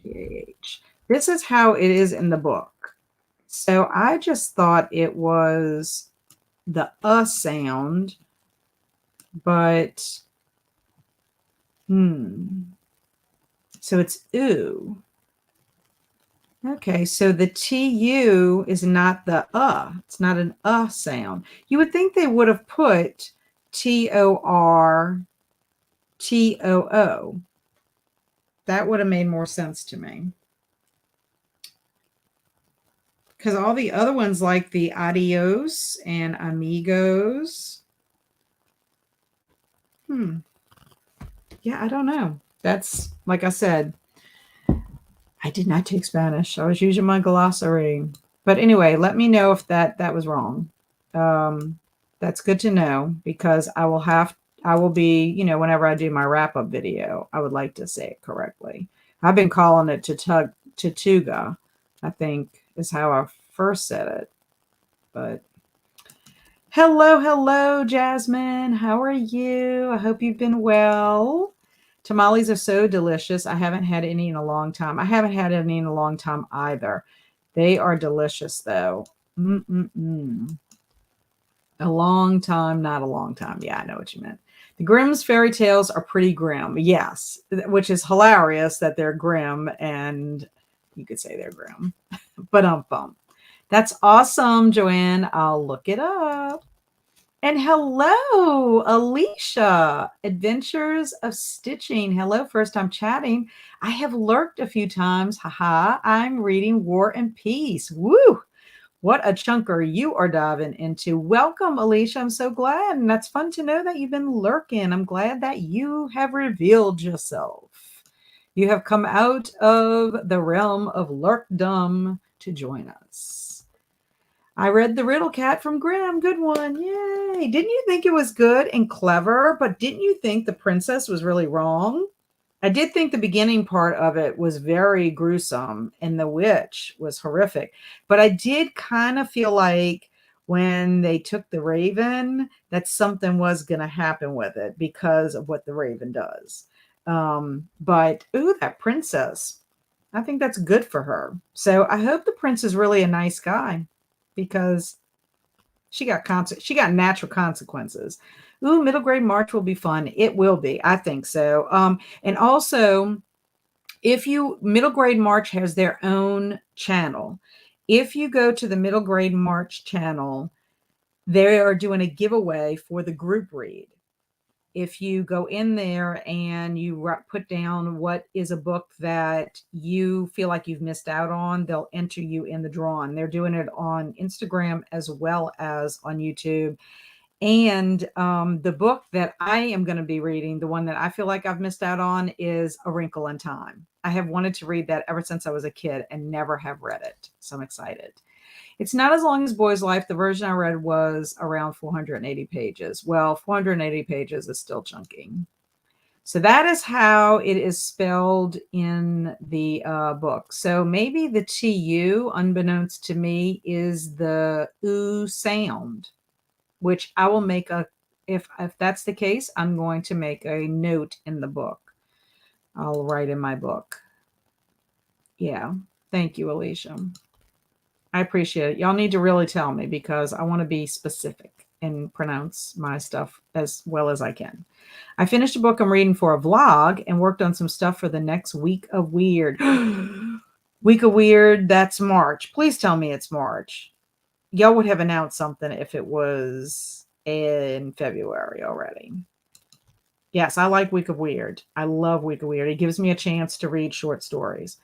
G-A-H. This is how it is in the book. So I just thought it was the sound, but so it's ooh. Okay, so the TU is not the it's not an sound. You would think they would have put TORTOO. That would have made more sense to me. Because all the other ones, like the adios and amigos. Yeah, I don't know. That's, like I said, I did not take Spanish. I was using my glossary. But anyway, let me know if that was wrong. That's good to know, because I will be, whenever I do my wrap-up video, I would like to say it correctly. I've been calling it Tortuga, I think is how I first said it. But hello, Jasmine. How are you? I hope you've been well. Tamales are so delicious. I haven't had any in a long time. I haven't had any in a long time either. They are delicious, though. Mm-mm-mm. A long time, not a long time. Yeah, I know what you meant. The Grimm's fairy tales are pretty grim. Yes, which is hilarious that they're grim, and you could say they're grim. But that's awesome, Joanne. I'll look it up. And hello, Alicia, Adventures of Stitching. Hello, first time chatting. I have lurked a few times. Haha, I'm reading War and Peace. Woo! What a chunker you are diving into. Welcome, Alicia. I'm so glad. And that's fun to know that you've been lurking. I'm glad that you have revealed yourself. You have come out of the realm of lurkdom to join us. I read The Riddle Cat from Grimm. Good one. Yay. Didn't you think it was good and clever? But didn't you think the princess was really wrong? I did think the beginning part of it was very gruesome and the witch was horrific. But I did kind of feel like when they took the raven, that something was going to happen with it because of what the raven does. But, ooh, that princess. I think that's good for her. So I hope the prince is really a nice guy because she got natural consequences. Ooh, middle grade March will be fun. It will be. I think so. And also, if you middle grade March has their own channel. If you go to the middle grade March channel, they are doing a giveaway for the group read. If you go in there and you put down what is a book that you feel like you've missed out on, they'll enter you in the drawing. They're doing it on Instagram as well as on YouTube. And the book that I am going to be reading, the one that I feel like I've missed out on, is A Wrinkle in Time. I have wanted to read that ever since I was a kid and never have read it. So I'm excited. It's not as long as Boy's Life. The version I read was around 480 pages. Well, 480 pages is still chunky. So that is how it is spelled in the book. So maybe the TU, unbeknownst to me, is the oo sound, which I will make if that's the case, I'm going to make a note in the book. I'll write in my book. Yeah. Thank you, Alicia. I appreciate it. Y'all need to really tell me because I want to be specific and pronounce my stuff as well as I can. I finished a book I'm reading for a vlog and worked on some stuff for the next Week of Weird. Week of Weird, that's March. Please tell me it's March. Y'all would have announced something if it was in February already. Yes, I like Week of Weird. I love Week of Weird. It gives me a chance to read short stories.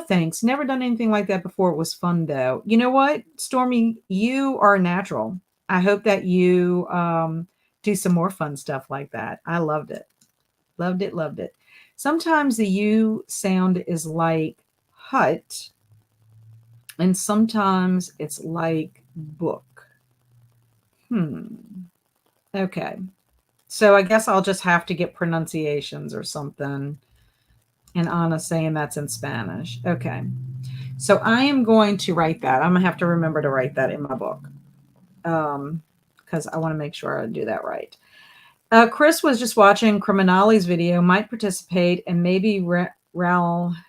Thanks. Never done anything like that before. It was fun, though. You know what, Stormy? You are natural. I hope that you do some more fun stuff like that. I loved it. Loved it, loved it. Sometimes the U sound is like hut, and sometimes it's like book. Okay. So I guess I'll just have to get pronunciations or something. And Anna's saying that's in Spanish. Okay. So I am going to write that. I'm going to have to remember to write that in my book because I want to make sure I do that right. Chris was just watching Criminali's video, might participate, and maybe Realmathon.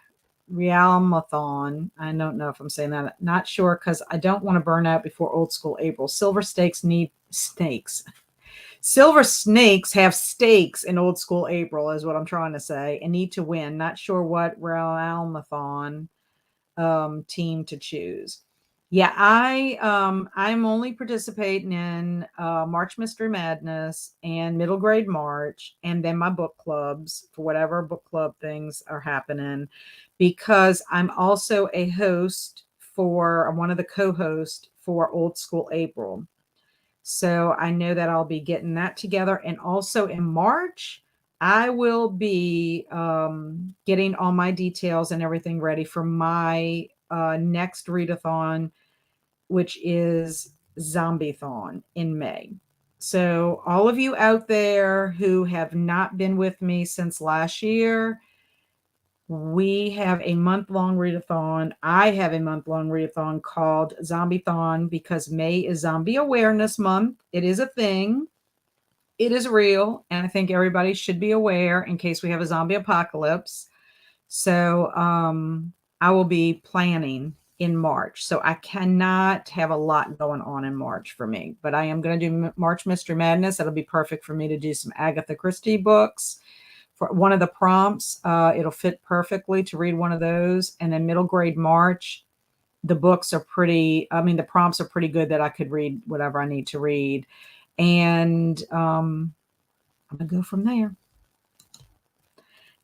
I don't know if I'm saying that. Not sure because I don't want to burn out before old school April. Silver stakes need snakes. Silver snakes have stakes in old school April is what I'm trying to say and need to win. Not sure what Realmathon team to choose. Yeah, I'm only participating in March Mystery Madness and Middle Grade March, and then my book clubs for whatever book club things are happening, because I'm also a host for one of the co-hosts for Old School April. So I know that I'll be getting that together, and also in March, I will be getting all my details and everything ready for my next readathon, which is Zombiethon in May. So all of you out there who have not been with me since last year, we have a month-long readathon. I have a month-long readathon called Zombiethon because May is Zombie Awareness Month. It is a thing. it is real, and I think everybody should be aware in case we have a zombie apocalypse. So I will be planning in March. So I cannot have a lot going on in March for me, but I am going to do March Mystery Madness. That'll be perfect for me to do some Agatha Christie books. For one of the prompts, it'll fit perfectly to read one of those. And then middle grade March, the books are pretty, I mean, the prompts are pretty good that I could read whatever I need to read. And I'm going to go from there.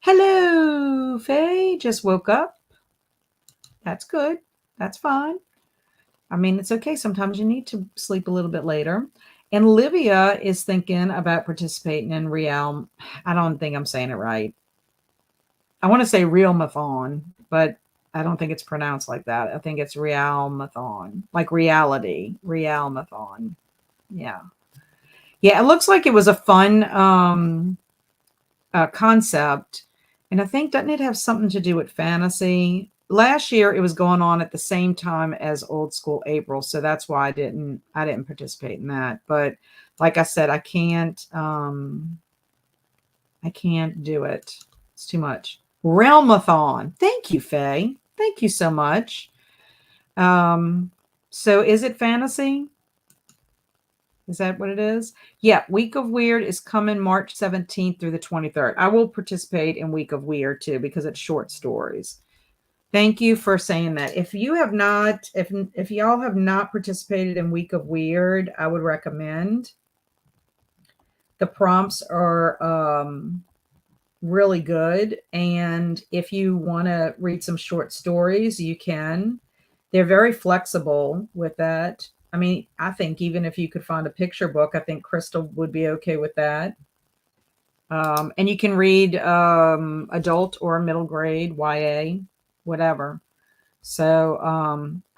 Hello, Faye. Just woke up. That's good. That's fine. I mean, it's okay. Sometimes you need to sleep a little bit later. And Livia is thinking about participating in Real. I don't think I'm saying it right. I want to say Realmathon, but I don't think it's pronounced like that. I think it's Realmathon, like reality. Realmathon. Yeah. Yeah, it looks like it was a fun concept. And I think, doesn't it have something to do with fantasy? Last year, it was going on at the same time as Old School April, so that's why I didn't participate in that. But like I said, I can't do it. It's too much. Realmathon. Thank you, Faye. Thank you so much. So is it fantasy? Is that what it is? Yeah, Week of Weird is coming March 17th through the 23rd. I will participate in Week of Weird too because it's short stories. Thank you for saying that. If you have not, if y'all have not participated in Week of Weird, I would recommend. The prompts are really good. And if you want to read some short stories, you can. They're very flexible with that. I mean, I think even if you could find a picture book, I think Crystal would be okay with that. And you can read adult or middle grade, YA, whatever. So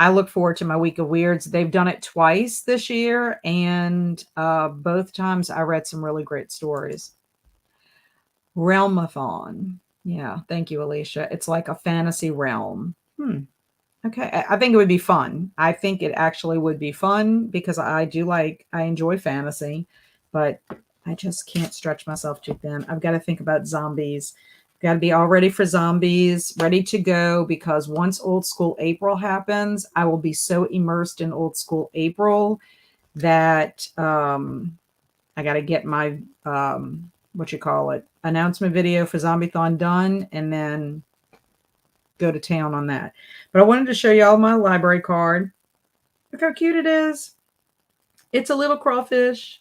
I look forward to my Week of Weirds. They've done it twice this year, and both times I read some really great stories. Realmathon. Yeah, thank you, Alicia. It's like a fantasy realm. Okay, I think it would be fun. I think it actually would be fun because I enjoy fantasy, but I just can't stretch myself too thin. I've got to think about zombies. Got to be all ready for zombies, ready to go, because once Old School April happens, I will be so immersed in Old School April that I got to get my, announcement video for Zombie-thon done, and then go to town on that. But I wanted to show you all my library card. Look how cute it is. It's a little crawfish.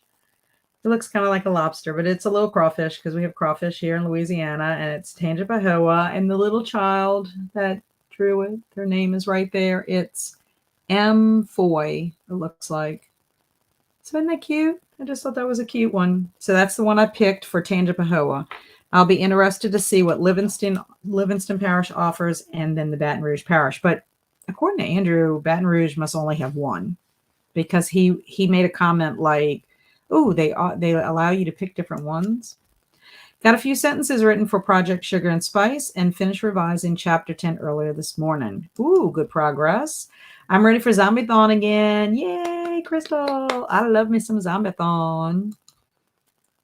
It looks kind of like a lobster, but it's a little crawfish because we have crawfish here in Louisiana, and it's Tangipahoa. And the little child that drew it, their name is right there. It's M. Foy, it looks like. So isn't that cute? I just thought that was a cute one. So that's the one I picked for Tangipahoa. I'll be interested to see what Livingston Parish offers, and then the Baton Rouge Parish. But according to Andrew, Baton Rouge must only have one, because he made a comment like, "Oh, they allow you to pick different ones." Got a few sentences written for Project Sugar and Spice, and finished revising Chapter 10 earlier this morning. Ooh, good progress. I'm ready for Zombie-thon again. Yay, Crystal! I love me some Zombie-thon.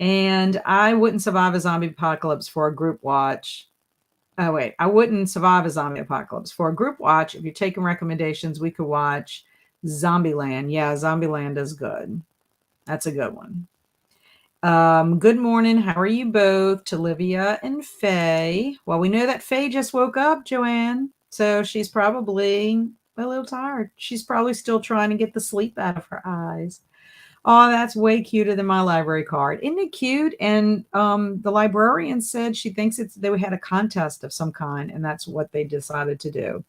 And I wouldn't survive a zombie apocalypse for a group watch. Oh, wait. I wouldn't survive a zombie apocalypse. For a group watch, if you're taking recommendations, we could watch Zombieland. Yeah, Zombieland is good. That's a good one. Good morning. How are you both? To Livia and Faye. Well, we know that Faye just woke up, Joanne. So she's probably a little tired. She's probably still trying to get the sleep out of her eyes. Oh, that's way cuter than my library card. Isn't it cute? And the librarian said she thinks they had a contest of some kind, and that's what they decided to do.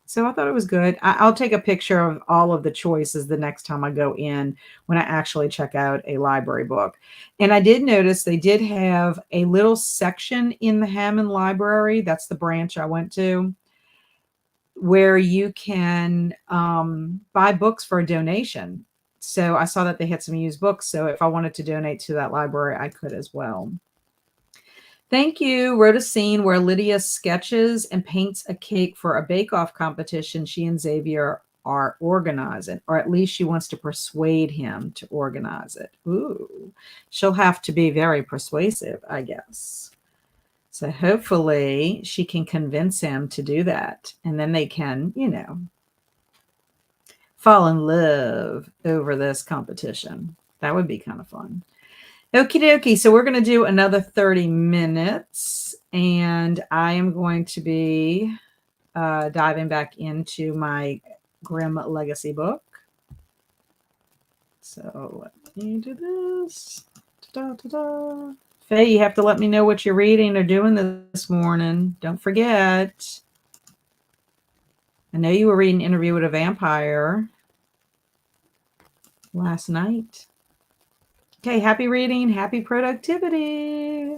So I thought it was good. I'll take a picture of all of the choices the next time I go in, when I actually check out a library book. And I did notice they did have a little section in the Hammond Library. That's the branch I went to, where you can buy books for a donation. So I saw that they had some used books. So if I wanted to donate to that library, I could as well. Thank you. Wrote a scene where Lydia sketches and paints a cake for a bake-off competition she and Xavier organize it, or at least she wants to persuade him to organize it. Ooh, she'll have to be very persuasive, I guess. So hopefully she can convince him to do that. And then they can, fall in love over this competition. That would be kind of fun. Okie dokie. So we're going to do another 30 minutes. And I am going to be diving back into my Grimm Legacy book. So let me do this. Ta-da-ta-da. Faye, you have to let me know what you're reading or doing this morning. Don't forget. I know you were reading Interview with a Vampire last night. Okay, happy reading, happy productivity.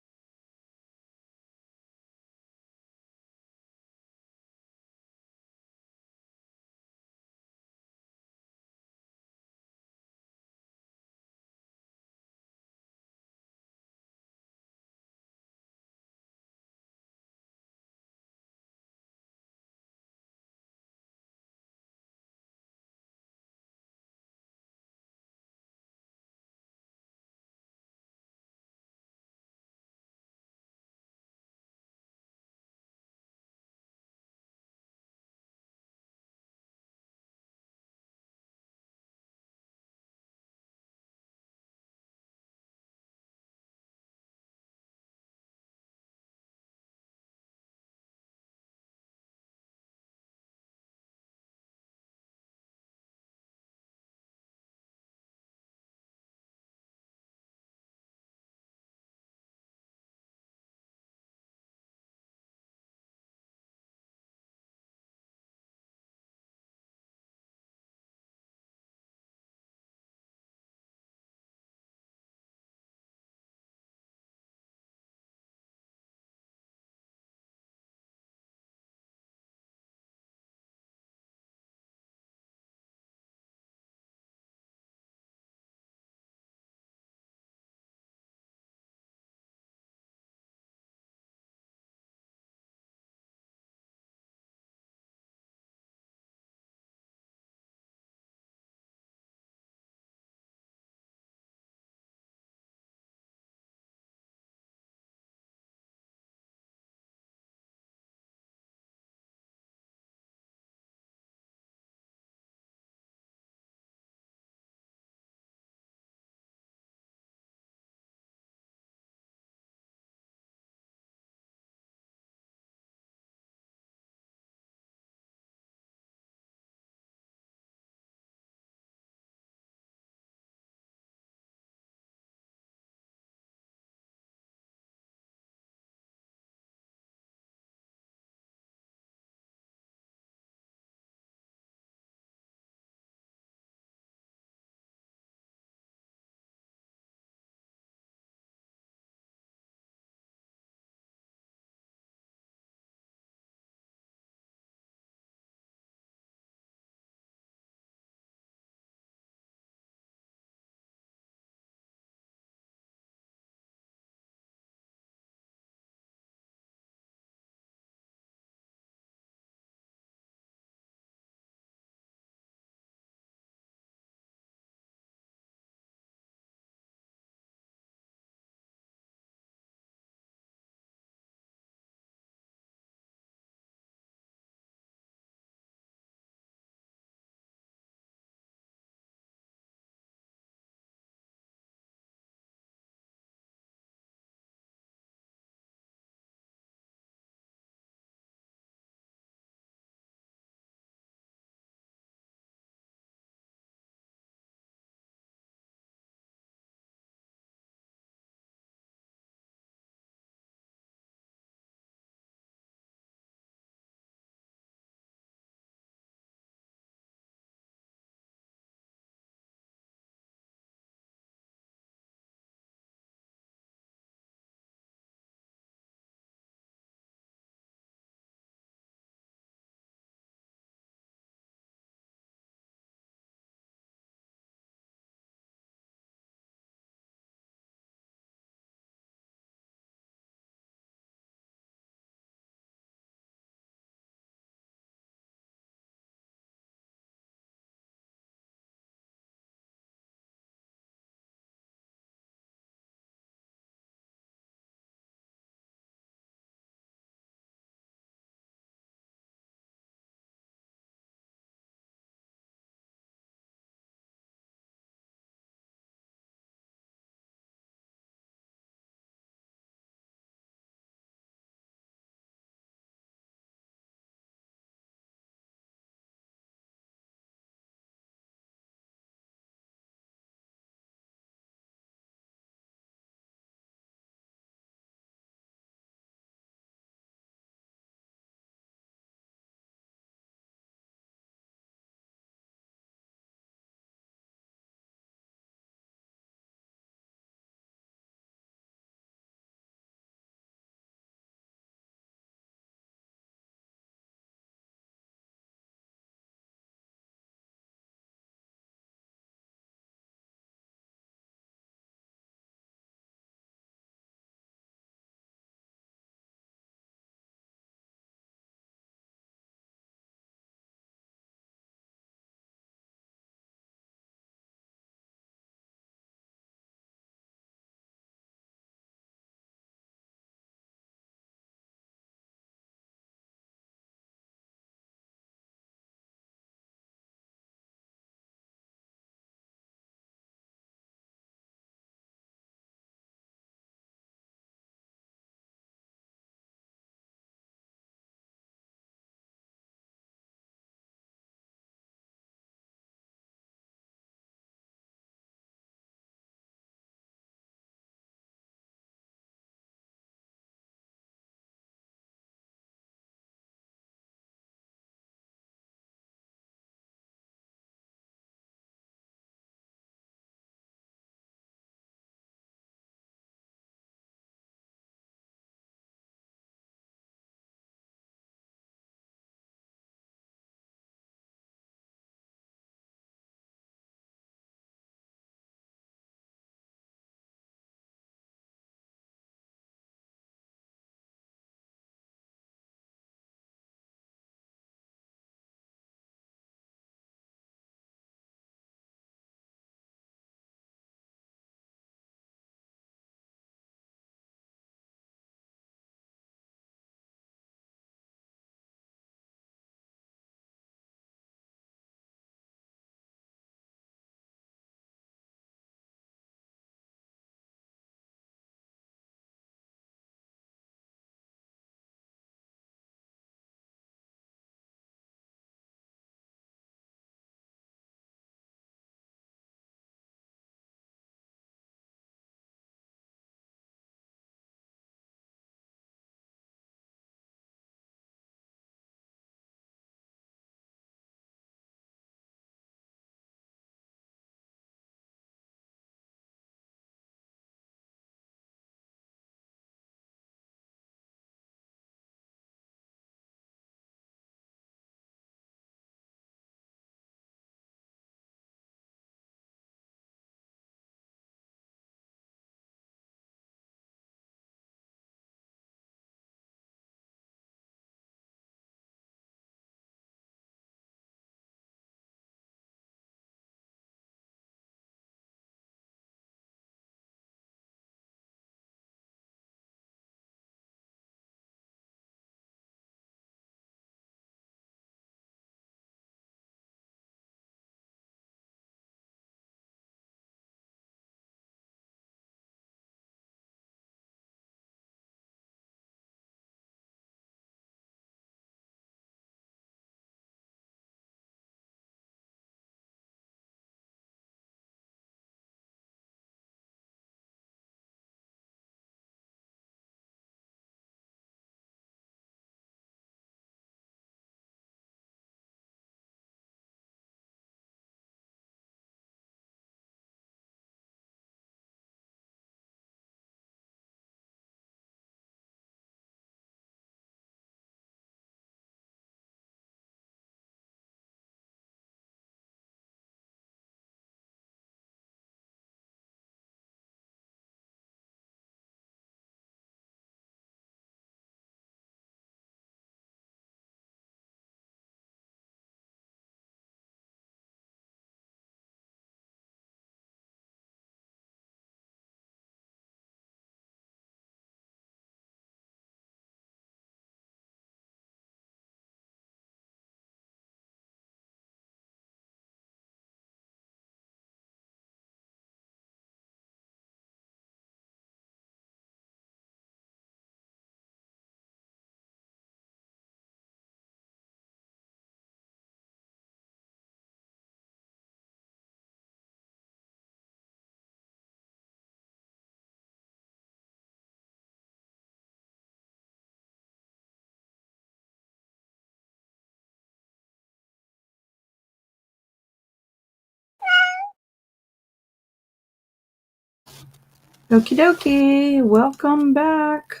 Okie dokie, welcome back.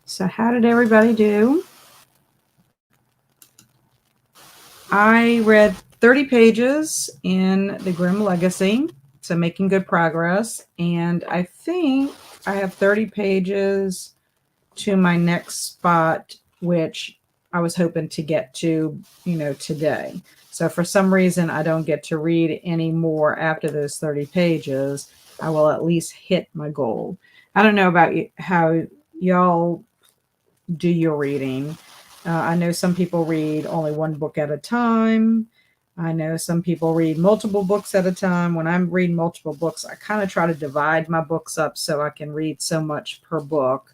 So how did everybody do? I read 30 pages in the Grimm Legacy, so making good progress. And I think I have 30 pages to my next spot, which I was hoping to get to, today. So for some reason, I don't get to read any more after those 30 pages. I will at least hit my goal. I don't know about you, how y'all do your reading. I know some people read only one book at a time. I know some people read multiple books at a time. When I'm reading multiple books, I kind of try to divide my books up so I can read so much per book.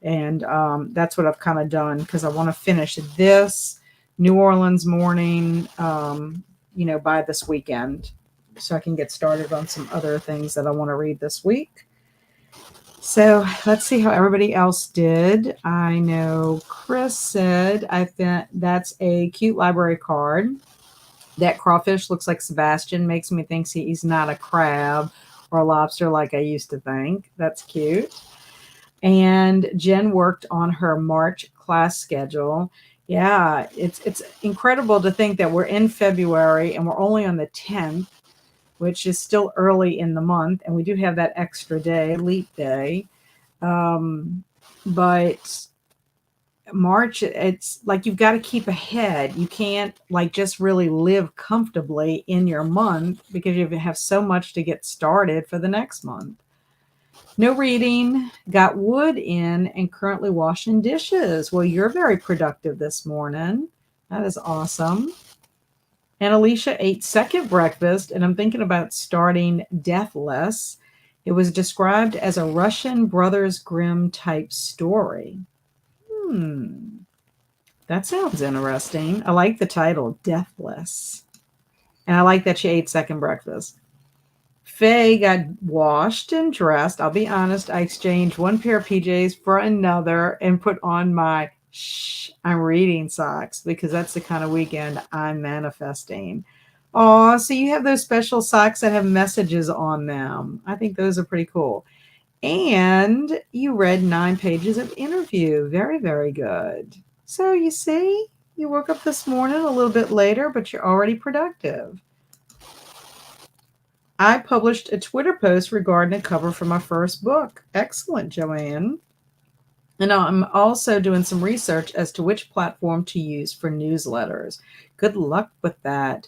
And that's what I've kind of done because I want to finish this New Orleans morning, by this weekend so I can get started on some other things that I want to read this week. So let's see how everybody else did. I know Chris said, I think that's a cute library card. That crawfish looks like Sebastian, makes me think he's not a crab or a lobster like I used to think. That's cute. And Jen worked on her March class schedule. Yeah, it's incredible to think that we're in February and we're only on the 10th, which is still early in the month. And we do have that extra day, leap day. But March, it's like you've got to keep ahead. You can't like just really live comfortably in your month because you have so much to get started for the next month. No reading, got wood in, and currently washing dishes. Well, you're very productive this morning. That is awesome. And Alicia ate second breakfast, and I'm thinking about starting Deathless. It was described as a Russian Brothers Grimm type story. That sounds interesting. I like the title, Deathless. And I like that she ate second breakfast. Faye got washed and dressed. I'll be honest, I exchanged one pair of PJs for another and put on my I'm reading socks because that's the kind of weekend I'm manifesting. Oh, so you have those special socks that have messages on them. I think those are pretty cool. And you read 9 pages of interview. Very, very good. So you see, you woke up this morning a little bit later, but you're already productive. I published a Twitter post regarding a cover for my first book. Excellent, Joanne. And I'm also doing some research as to which platform to use for newsletters. Good luck with that.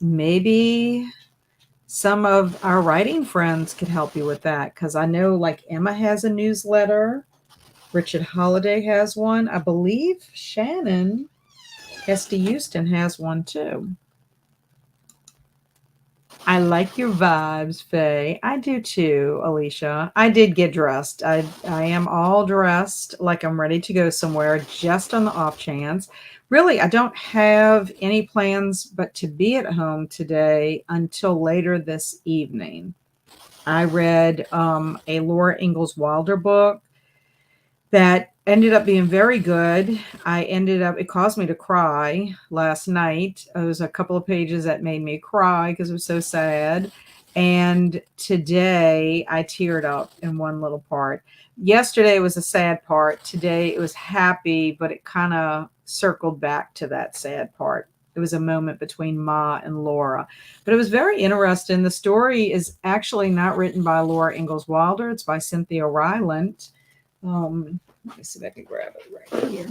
Maybe some of our writing friends could help you with that because I know like Emma has a newsletter. Richard Holiday has one. I believe Shannon Esty Houston has one too. I like your vibes, Faye. I do too, Alicia. I did get dressed. I am all dressed like I'm ready to go somewhere just on the off chance. Really, I don't have any plans but to be at home today until later this evening. I read a Laura Ingalls Wilder book that ended up being very good. It caused me to cry last night. There was a couple of pages that made me cry because it was so sad. And today I teared up in one little part. Yesterday was a sad part. Today it was happy, but it kind of circled back to that sad part. It was a moment between Ma and Laura. But it was very interesting. The story is actually not written by Laura Ingalls Wilder. It's by Cynthia Rylant. Let me see if I can grab it right here.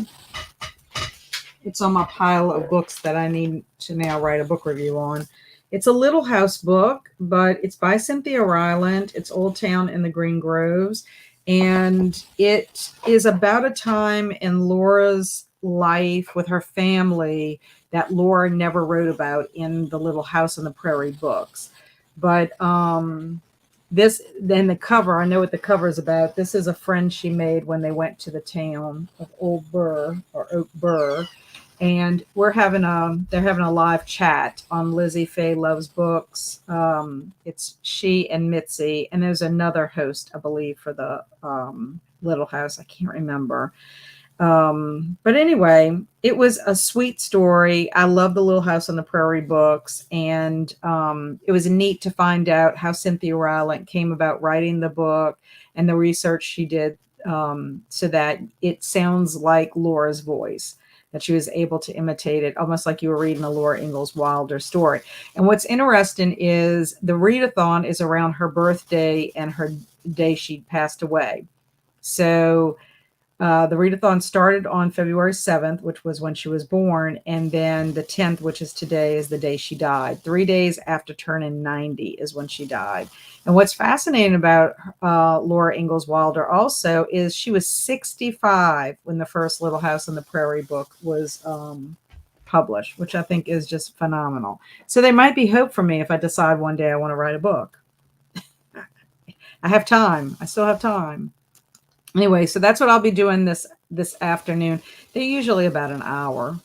It's on my pile of books that I need to now write a book review on. It's a Little House book, but it's by Cynthia Rylant. It's Old Town in the Green Groves. And it is about a time in Laura's life with her family that Laura never wrote about in the Little House on the Prairie books. But then the cover, I know what the cover is about. This is a friend she made when they went to the town of Old Burr or Oak Burr. And they're having a live chat on Lizzie Faye Loves Books. It's she and Mitzi, and there's another host, I believe, for the Little House. I can't remember. But anyway, it was a sweet story. I love the Little House on the Prairie books, and it was neat to find out how Cynthia Rowland came about writing the book and the research she did, so that it sounds like Laura's voice, that she was able to imitate it almost like you were reading a Laura Ingalls Wilder story. And what's interesting is the readathon is around her birthday and her day she passed away. So the readathon started on February 7th, which was when she was born, and then the 10th, which is today, is the day she died. 3 days after turning 90 is when she died. And what's fascinating about Laura Ingalls Wilder also is she was 65 when the first Little House on the Prairie book was published, which I think is just phenomenal. So there might be hope for me if I decide one day I want to write a book. I have time. I still have time. Anyway, so that's what I'll be doing this afternoon. They're usually about an hour.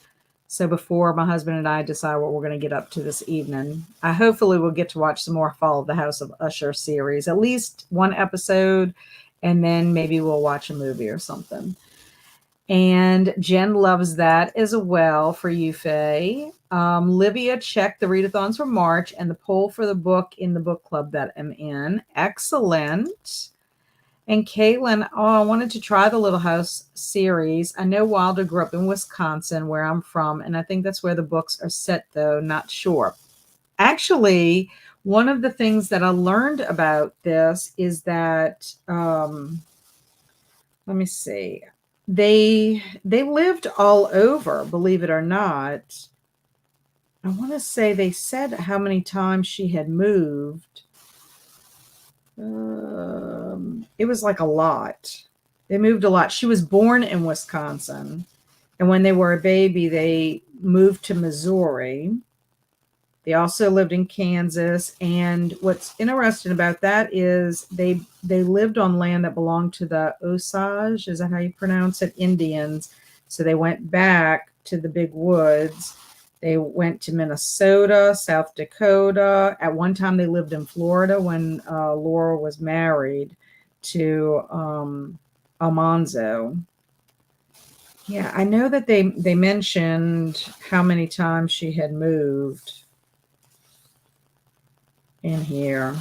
So before my husband and I decide what we're going to get up to this evening, I hopefully will get to watch some more Fall of the House of Usher series, at least one episode, and then maybe we'll watch a movie or something. And Jen loves that as well for you, Faye. Livia checked the readathons for March and the poll for the book in the book club that I'm in. Excellent. And Caitlin, I wanted to try the Little House series. I know Wilder grew up in Wisconsin, where I'm from, and I think that's where the books are set, though. Not sure. Actually, one of the things that I learned about this is that, let me see, they lived all over, believe it or not. I want to say they said how many times she had moved. It was like a lot. They moved a lot. She was born in Wisconsin, and when they were a baby, they moved to Missouri. They also lived in Kansas, and what's interesting about that is they lived on land that belonged to the Osage, is that how you pronounce it, Indians. So they went back to the big woods. They went to Minnesota, South Dakota. At one time, they lived in Florida when Laura was married to Almanzo. Yeah, I know that they mentioned how many times she had moved in here.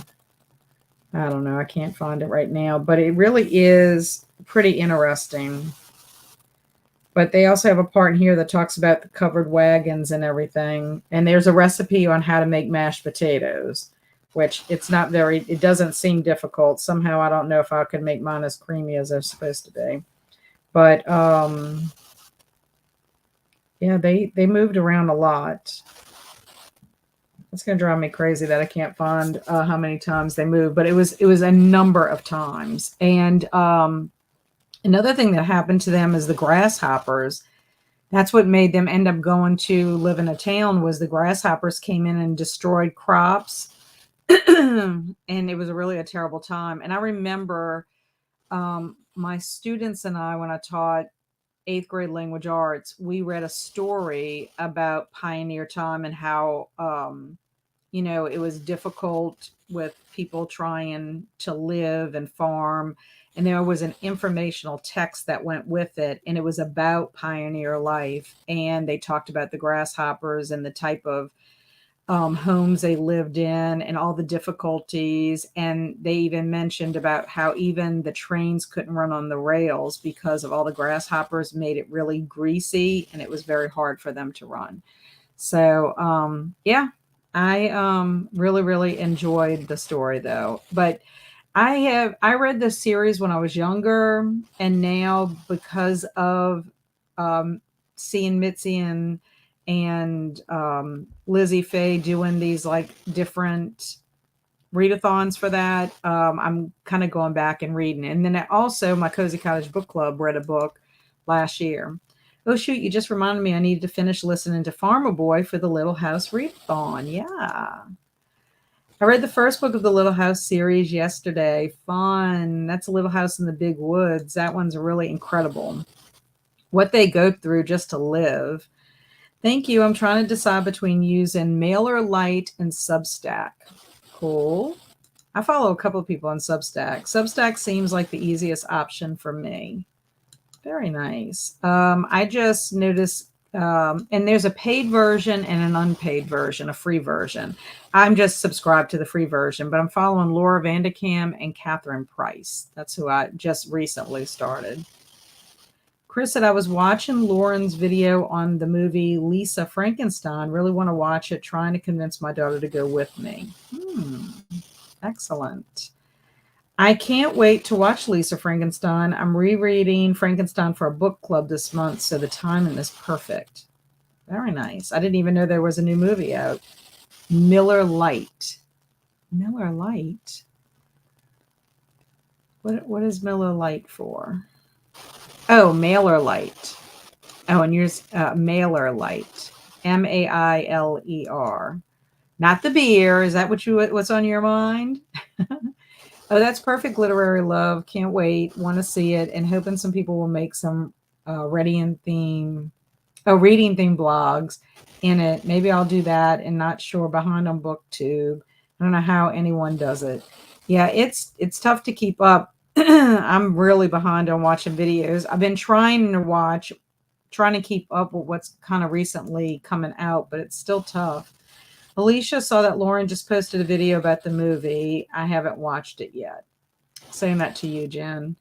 I don't know. I can't find it right now, but it really is pretty interesting. But they also have a part in here that talks about the covered wagons and everything. And there's a recipe on how to make mashed potatoes, which it doesn't seem difficult. Somehow I don't know if I could make mine as creamy as they're supposed to be. But yeah, they moved around a lot. It's going to drive me crazy that I can't find how many times they moved, but it was a number of times. And another thing that happened to them is the grasshoppers. That's what made them end up going to live in a town, was the grasshoppers came in and destroyed crops. And it was really a terrible time. And I remember my students and I, when I taught 8th grade language arts, we read a story about pioneer time and how, it was difficult with people trying to live and farm. And there was an informational text that went with it, and it was about pioneer life. And they talked about the grasshoppers and the type of homes they lived in and all the difficulties. And they even mentioned about how even the trains couldn't run on the rails because of all the grasshoppers made it really greasy, and it was very hard for them to run. So, yeah, I really, really enjoyed the story, though. But I read this series when I was younger, and now because of seeing Mitzi and Lizzie Faye doing these like different readathons for that, I'm kind of going back and reading. And then also my Cozy Cottage Book Club read a book last year. Oh shoot, you just reminded me I needed to finish listening to Farmer Boy for the Little House Readathon. Yeah. I read the first book of the Little House series yesterday. Fun. That's a Little House in the Big Woods. That one's really incredible. What they go through just to live. Thank you. I'm trying to decide between using MailerLite and Substack. Cool. I follow a couple of people on Substack. Substack seems like the easiest option for me. Very nice. I just noticed, and there's a paid version and an unpaid version, a free version. I'm just subscribed to the free version, but I'm following Laura Vanderkam and Catherine Price. That's who I just recently started. Chris said, I was watching Lauren's video on the movie Lisa Frankenstein. Really want to watch it, trying to convince my daughter to go with me. Excellent. I can't wait to watch Lisa Frankenstein. I'm rereading Frankenstein for a book club this month, so the timing is perfect. Very nice. I didn't even know there was a new movie out. Miller Lite. Miller Lite? What is Miller Lite for? Oh, Mailer Lite. Oh, and yours, Mailer Lite. Mailer. Not the beer. Is that what's on your mind? Oh, that's perfect literary love. Can't wait. Want to see it, and hoping some people will make some reading theme blogs in it. Maybe I'll do that, and not sure, behind on BookTube. I don't know how anyone does it. Yeah, it's tough to keep up. I'm really behind on watching videos. I've been trying to keep up with what's kind of recently coming out, but it's still tough. Alicia saw that Lauren just posted a video about the movie. I haven't watched it yet. Saying that to you, Jen.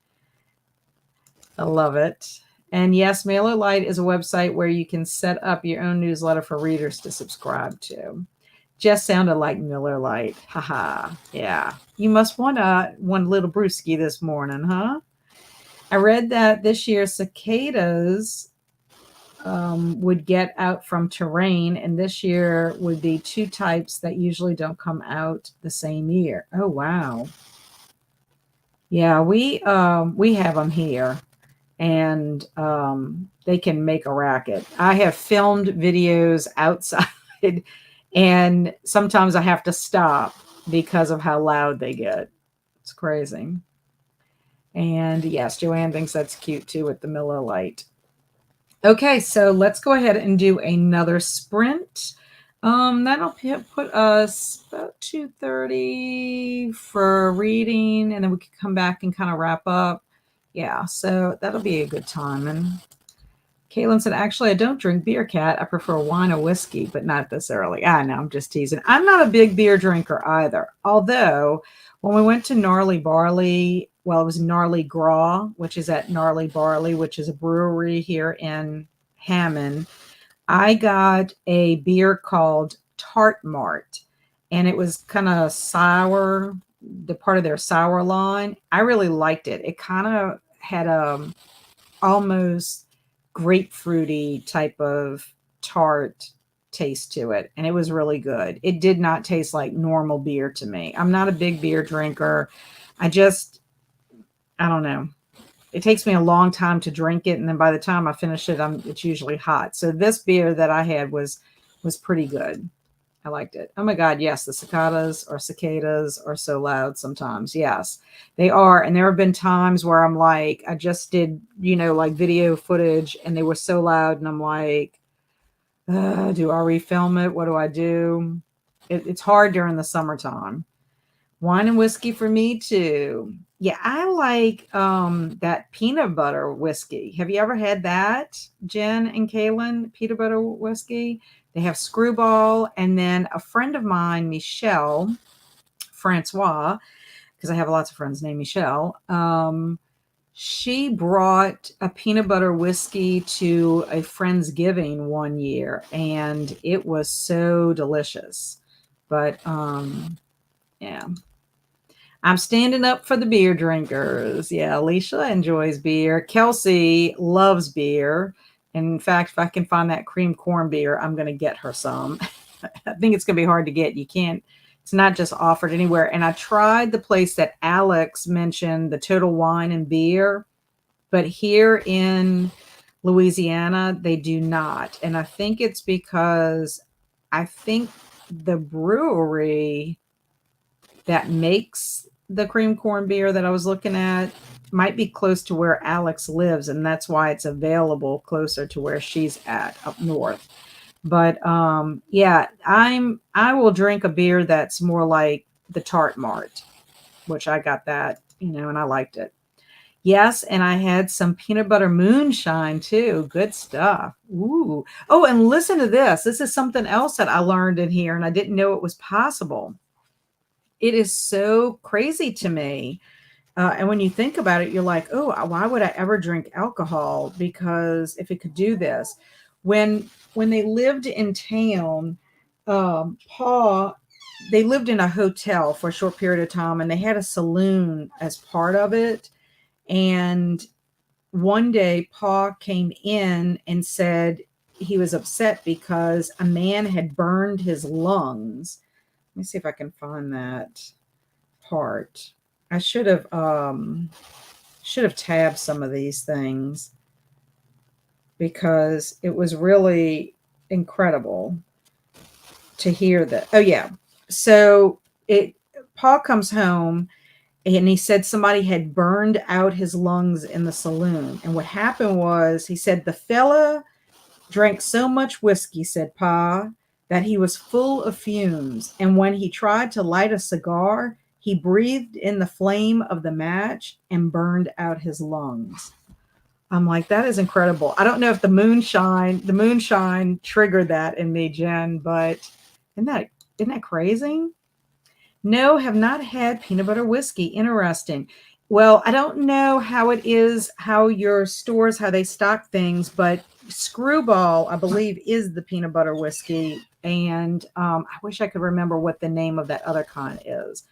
I love it. And yes, Mailer Lite is a website where you can set up your own newsletter for readers to subscribe to. Just sounded like Miller Lite. Haha. Yeah. You must want one little brewski this morning, huh? I read that this year cicadas would get out from terrain, and this year would be two types that usually don't come out the same year. Oh, wow. Yeah, we have them here, and they can make a racket. I have filmed videos outside, and sometimes I have to stop because of how loud they get. It's crazy. And yes, Joanne thinks that's cute too with the Miller Lite. Okay, so let's go ahead and do another sprint. That'll put us about 2:30 for reading, and then we can come back and kind of wrap up. Yeah, so that'll be a good time. And Caitlin said, actually, I don't drink beer, Kat. I prefer wine or whiskey, but not this early. I know, I'm just teasing. I'm not a big beer drinker either. Although, when we went to Gnarly Barley, well, it was Gnarly Graw, which is at Gnarly Barley, which is a brewery here in Hammond. I got a beer called Tart Mart, and it was kind of sour, the part of their sour line. I really liked it. It kind of had almost grapefruity type of tart taste to it, and it was really good. It did not taste like normal beer to me. I'm not a big beer drinker. I don't know. It takes me a long time to drink it, and then by the time I finish it, it's usually hot. So this beer that I had was pretty good. I liked it. Oh my God, yes, the cicadas are so loud sometimes. Yes, they are. And there have been times where I'm like, I just did, like video footage, and they were so loud, and I'm like, do I refilm it? What do I do? It's hard during the summertime. Wine and whiskey for me too. Yeah, I like that peanut butter whiskey. Have you ever had that, Jen and Kaylin? Peanut butter whiskey? They have Screwball, and then a friend of mine, Michelle Francois, because I have lots of friends named Michelle, she brought a peanut butter whiskey to a Friendsgiving one year, and it was so delicious. But yeah. I'm standing up for the beer drinkers. Yeah, Alicia enjoys beer. Kelsey loves beer. In fact, if I can find that cream corn beer, I'm going to get her some. I think it's going to be hard to get. It's not just offered anywhere. And I tried the place that Alex mentioned, the Total Wine and Beer, but here in Louisiana, they do not. And I think it's because I think the brewery that makes the cream corn beer that I was looking at might be close to where Alex lives, and that's why it's available closer to where she's at up north. But yeah, I will drink a beer that's more like the Tart Mart, which I got that, and I liked it. Yes, and I had some peanut butter moonshine too. Good stuff. Ooh. Oh, and listen to this. This is something else that I learned in here, and I didn't know it was possible. It is so crazy to me. And when you think about it, you're like, oh, why would I ever drink alcohol? Because if it could do this, when they lived in town, Paul, they lived in a hotel for a short period of time, and they had a saloon as part of it. And one day, Pa came in and said he was upset because a man had burned his lungs. Let me see if I can find that part. I should have tabbed some of these things because it was really incredible to hear that. Oh yeah. So Paul comes home and he said somebody had burned out his lungs in the saloon. And what happened was he said the fella drank so much whiskey, said Pa, that he was full of fumes. And when he tried to light a cigar, he breathed in the flame of the match and burned out his lungs. I'm like, that is incredible. I don't know if the moonshine triggered that in me, Jen, but isn't that crazy? No, have not had peanut butter whiskey. Interesting. Well, I don't know how it is, how your stores, how they stock things, but Screwball, I believe, is the peanut butter whiskey. And I wish I could remember what the name of that other kind is,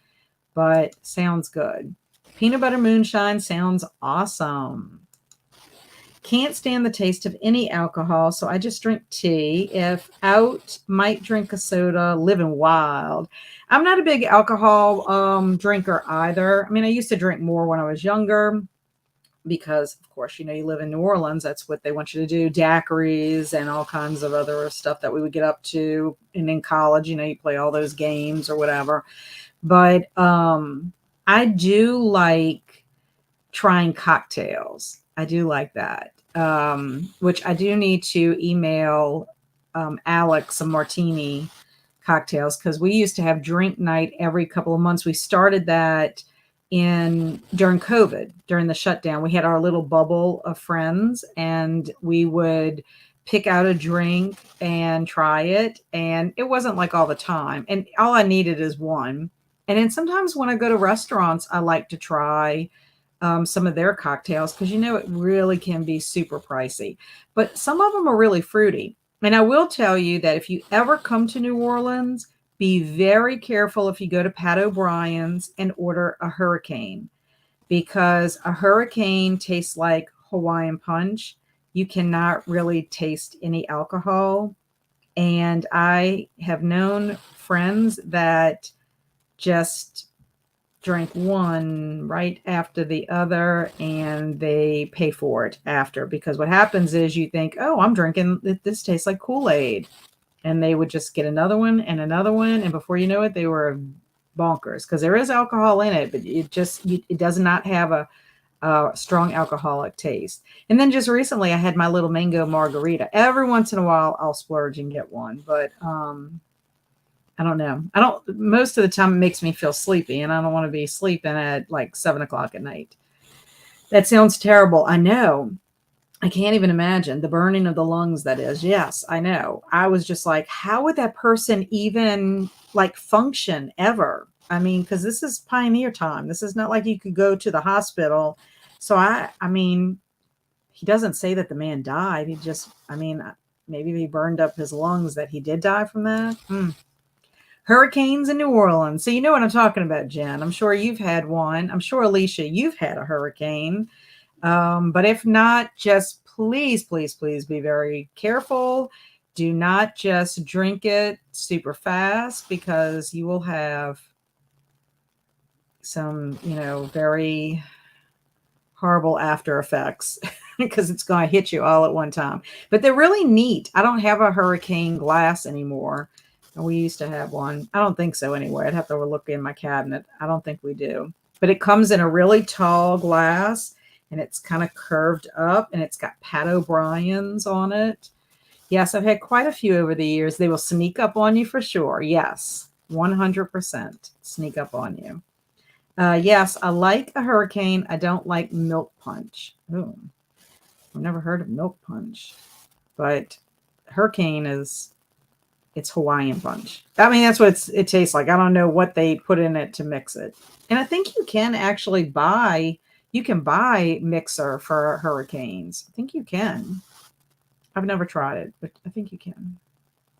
but sounds good. Peanut butter moonshine sounds awesome. Can't stand the taste of any alcohol, so I just drink tea. If out, might drink a soda, living wild. I'm not a big alcohol drinker either. I mean, I used to drink more when I was younger because, of course, you live in New Orleans. That's what they want you to do, daiquiris and all kinds of other stuff that we would get up to. And in college, you play all those games or whatever. But I do like trying cocktails. I do like that, which I do need to email Alex some martini cocktails because we used to have drink night every couple of months. We started that during COVID, during the shutdown. We had our little bubble of friends, and we would pick out a drink and try it. And it wasn't like all the time. And all I needed is one. And then sometimes when I go to restaurants, I like to try some of their cocktails because it really can be super pricey, but some of them are really fruity. And I will tell you that if you ever come to New Orleans, be very careful if you go to Pat O'Brien's and order a hurricane, because a hurricane tastes like Hawaiian punch. You cannot really taste any alcohol. And I have known friends that just drank one right after the other, and they pay for it after, because what happens is you think, oh, I'm drinking, this tastes like Kool-Aid, and they would just get another one and another one, and before you know it, they were bonkers, because there is alcohol in it, but it does not have a strong alcoholic taste. And then just recently I had my little mango margarita. Every once in a while I'll splurge and get one, but I don't know. Most of the time it makes me feel sleepy, and I don't want to be sleeping at like 7 o'clock at night. That sounds terrible. I know. I can't even imagine the burning of the lungs. That is. Yes, I know. I was just like, how would that person even like function ever? I mean, because this is pioneer time. This is not like you could go to the hospital. So I mean, he doesn't say that the man died. Maybe he burned up his lungs that he did die from that. Hurricanes in New Orleans. So you know what I'm talking about, Jen. I'm sure you've had one. I'm sure, Alicia, you've had a hurricane. But if not, just please, please, please be very careful. Do not just drink it super fast, because you will have some, very horrible after effects because it's going to hit you all at one time. But they're really neat. I don't have a hurricane glass anymore. We used to have one. I don't think so anyway. I'd have to look in my cabinet. I don't think we do. But it comes in a really tall glass, and it's kind of curved up, and it's got Pat O'Brien's on it. Yes, I've had quite a few over the years. They will sneak up on you for sure. Yes, 100% sneak up on you. Yes, I like a hurricane. I don't like milk punch. Ooh, I've never heard of milk punch, but hurricane is it's Hawaiian punch. I mean, that's what it tastes like. I don't know what they put in it to mix it. And I think you can actually buy mixer for hurricanes. I think you can. I've never tried it, but I think you can.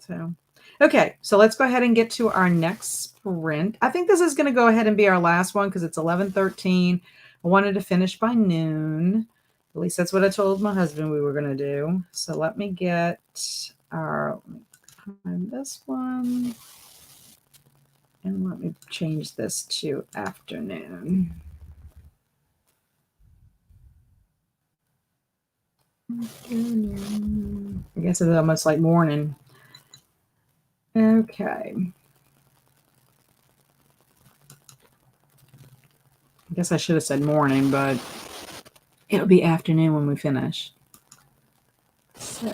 So, okay, so let's go ahead and get to our next sprint. I think this is going to go ahead and be our last one because it's 11:13. I wanted to finish by noon. At least that's what I told my husband we were going to do. So let me get our this one. And let me change this to afternoon. I guess it's almost like morning. Okay. I guess I should have said morning, but it'll be afternoon when we finish. So,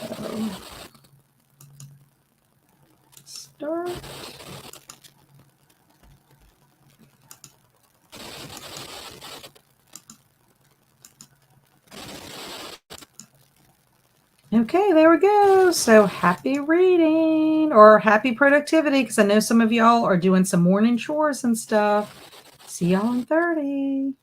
start. Okay, there we go. So happy reading or happy productivity because I know some of y'all are doing some morning chores and stuff. See y'all in 30.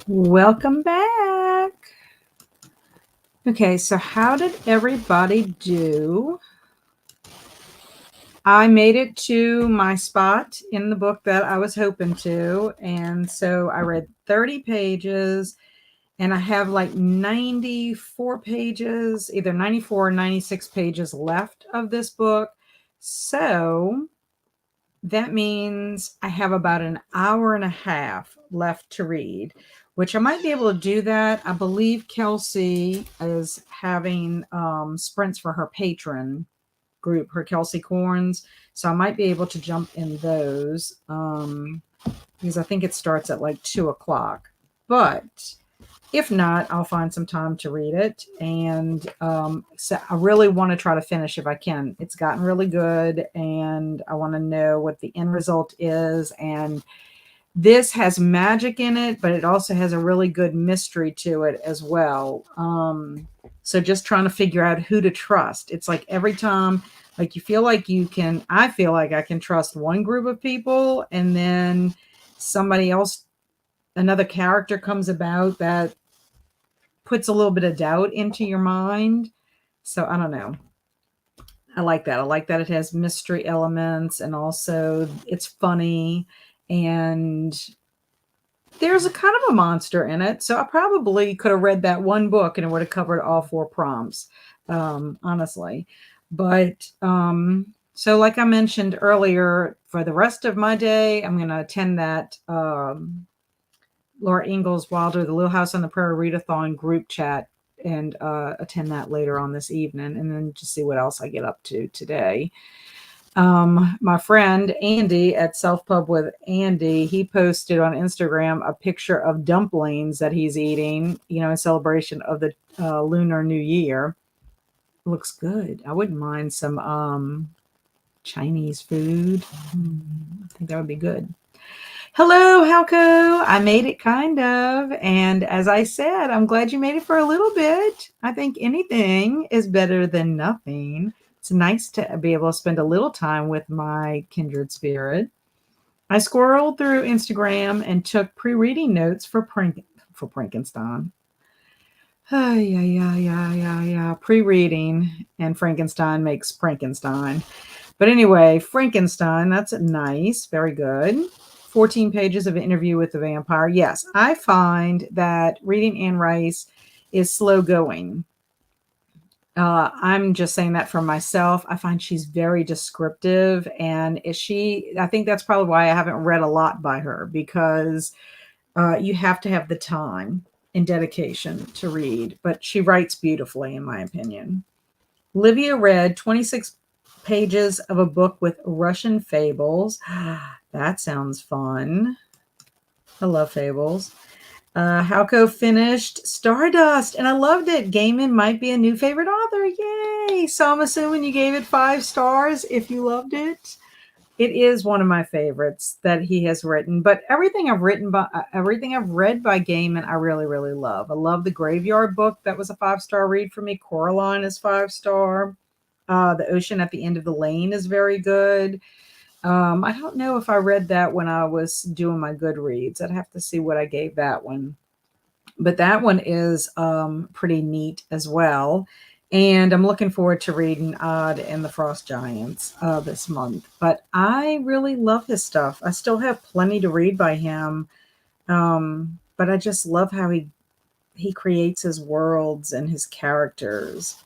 Welcome back. Okay, so how did everybody do? I made it to my spot in the book that I was hoping to. And so I read 30 pages and I have like 94 pages, either 94 or 96 pages left of this book. So that means I have about an hour and a half left to read, which I might be able to do that. I believe Kelsey is having sprints for her patron group, her Kelsey Corns. So I might be able to jump in those because I think it starts at like 2:00. But if not, I'll find some time to read it. And so I really want to try to finish if I can. It's gotten really good, and I want to know what the end result is. And this has magic in it, but it also has a really good mystery to it as well. So just trying to figure out who to trust. It's like every time, like you feel like you can, I feel like I can trust one group of people, and then somebody else, another character comes about that puts a little bit of doubt into your mind. So I don't know. I like that. I like that it has mystery elements, and also it's funny, and there's a kind of a monster in it. So I probably could have read that one book and it would have covered all 4 prompts, honestly. But so like I mentioned earlier, for the rest of my day, I'm going to attend that Laura Ingalls Wilder, the Little House on the Prairie Readathon group chat, and attend that later on this evening, and then just see what else I get up to today. My friend Andy at Self Pub with Andy, he posted on Instagram a picture of dumplings that he's eating, in celebration of the Lunar New Year. Looks good. I wouldn't mind some Chinese food. I think that would be good. Hello, Halco. I made it kind of. And as I said, I'm glad you made it for a little bit. I think anything is better than nothing. It's nice to be able to spend a little time with my kindred spirit. I squirreled through Instagram and took pre-reading notes for Frankenstein. Yeah. Pre-reading, and Frankenstein makes Frankenstein. But anyway, Frankenstein, that's nice. Very good. 14 pages of an interview with the vampire. Yes, I find that reading Anne Rice is slow going. I'm just saying that for myself. I find she's very descriptive, and I think that's probably why I haven't read a lot by her, because you have to have the time and dedication to read, but she writes beautifully, in my opinion. Livia read 26 pages of a book with Russian fables. That sounds fun. I love fables. Halco finished Stardust, and I loved it. Gaiman might be a new favorite author. Yay! So I'm assuming you gave it 5 stars if you loved it. It is one of my favorites that he has written, but everything I've read by Gaiman, I really, really love. I love the Graveyard book. That was a 5-star read for me. Coraline is 5-star. The Ocean at the End of the Lane is very good. I don't know if I read that when I was doing my Goodreads. I'd have to see what I gave that one. But that one is pretty neat as well. And I'm looking forward to reading Odd and the Frost Giants this month. But I really love his stuff. I still have plenty to read by him. But I just love how he creates his worlds and his characters.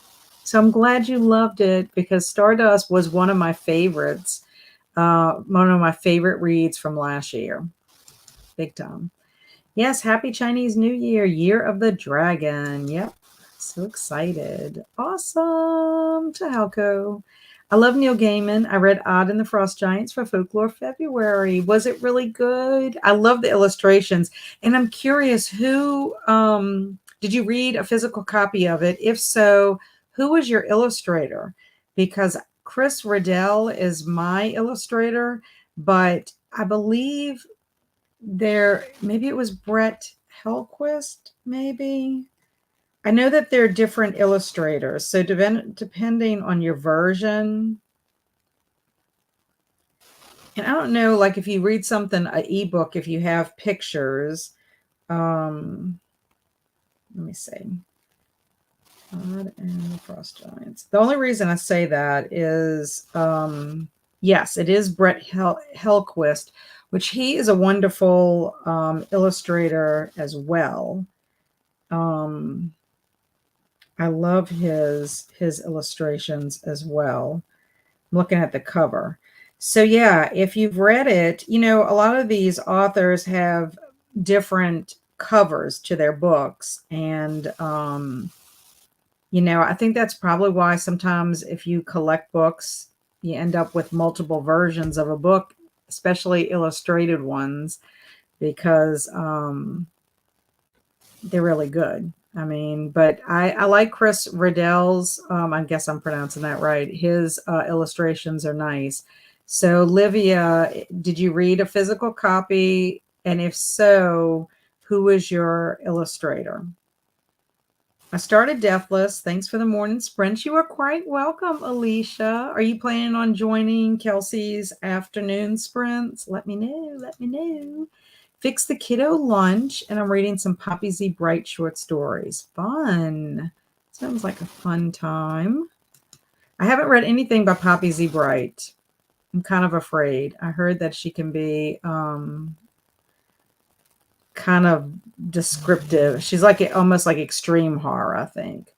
So I'm glad you loved it, because Stardust was one of my favorites. One of my favorite reads from last year. Big time. Yes, happy Chinese New Year, Year of the Dragon. Yep. So excited. Awesome. To Halco. I love Neil Gaiman. I read Odd and the Frost Giants for Folklore February. Was it really good? I love the illustrations. And I'm curious, who did you read a physical copy of it? If so, who was your illustrator? Because Chris Riddell is my illustrator, but I believe maybe it was Brett Hellquist, maybe. I know that they're different illustrators, so depending on your version. And I don't know, like if you read something, an ebook, if you have pictures, Let me see. Odd and the Frost Giants. The only reason I say that is, yes, it is Brett Helquist, which he is a wonderful illustrator as well. I love his illustrations as well. I'm looking at the cover. So yeah, if you've read it, you know, a lot of these authors have different covers to their books. And, you know, I think that's probably why sometimes if you collect books, you end up with multiple versions of a book, especially illustrated ones, because they're really good. I mean, but I like Chris Riddell's, I guess I'm pronouncing that right. His illustrations are nice. So, Livia, did you read a physical copy? And if so, who was your illustrator? I started Deathless. Thanks for the morning sprint. You are quite welcome, Alicia. Are you planning on joining Kelsey's afternoon sprints? Let me know. Let me know. Fix the Kiddo lunch, and I'm reading some Poppy Z Bright short stories. Fun. Sounds like a fun time. I haven't read anything by Poppy Z Bright. I'm kind of afraid. I heard that she can be kind of descriptive. She's like almost like extreme horror, I think.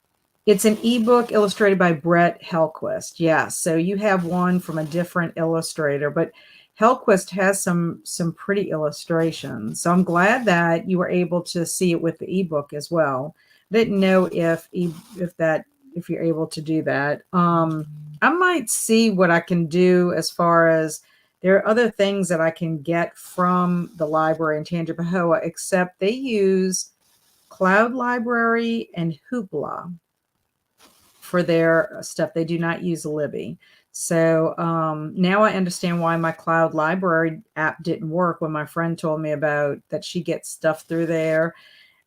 It's an ebook illustrated by Brett Helquist. Yeah, so you have one from a different illustrator, but Helquist has some pretty illustrations. So I'm glad that you were able to see it with the ebook as well. I didn't know if you're able to do that. I might see what I can do as far as there are other things that I can get from the library in Tangipahoa, except they use Cloud Library and Hoopla for their stuff. They do not use Libby. So now I understand why my Cloud Library app didn't work when my friend told me about that she gets stuff through there.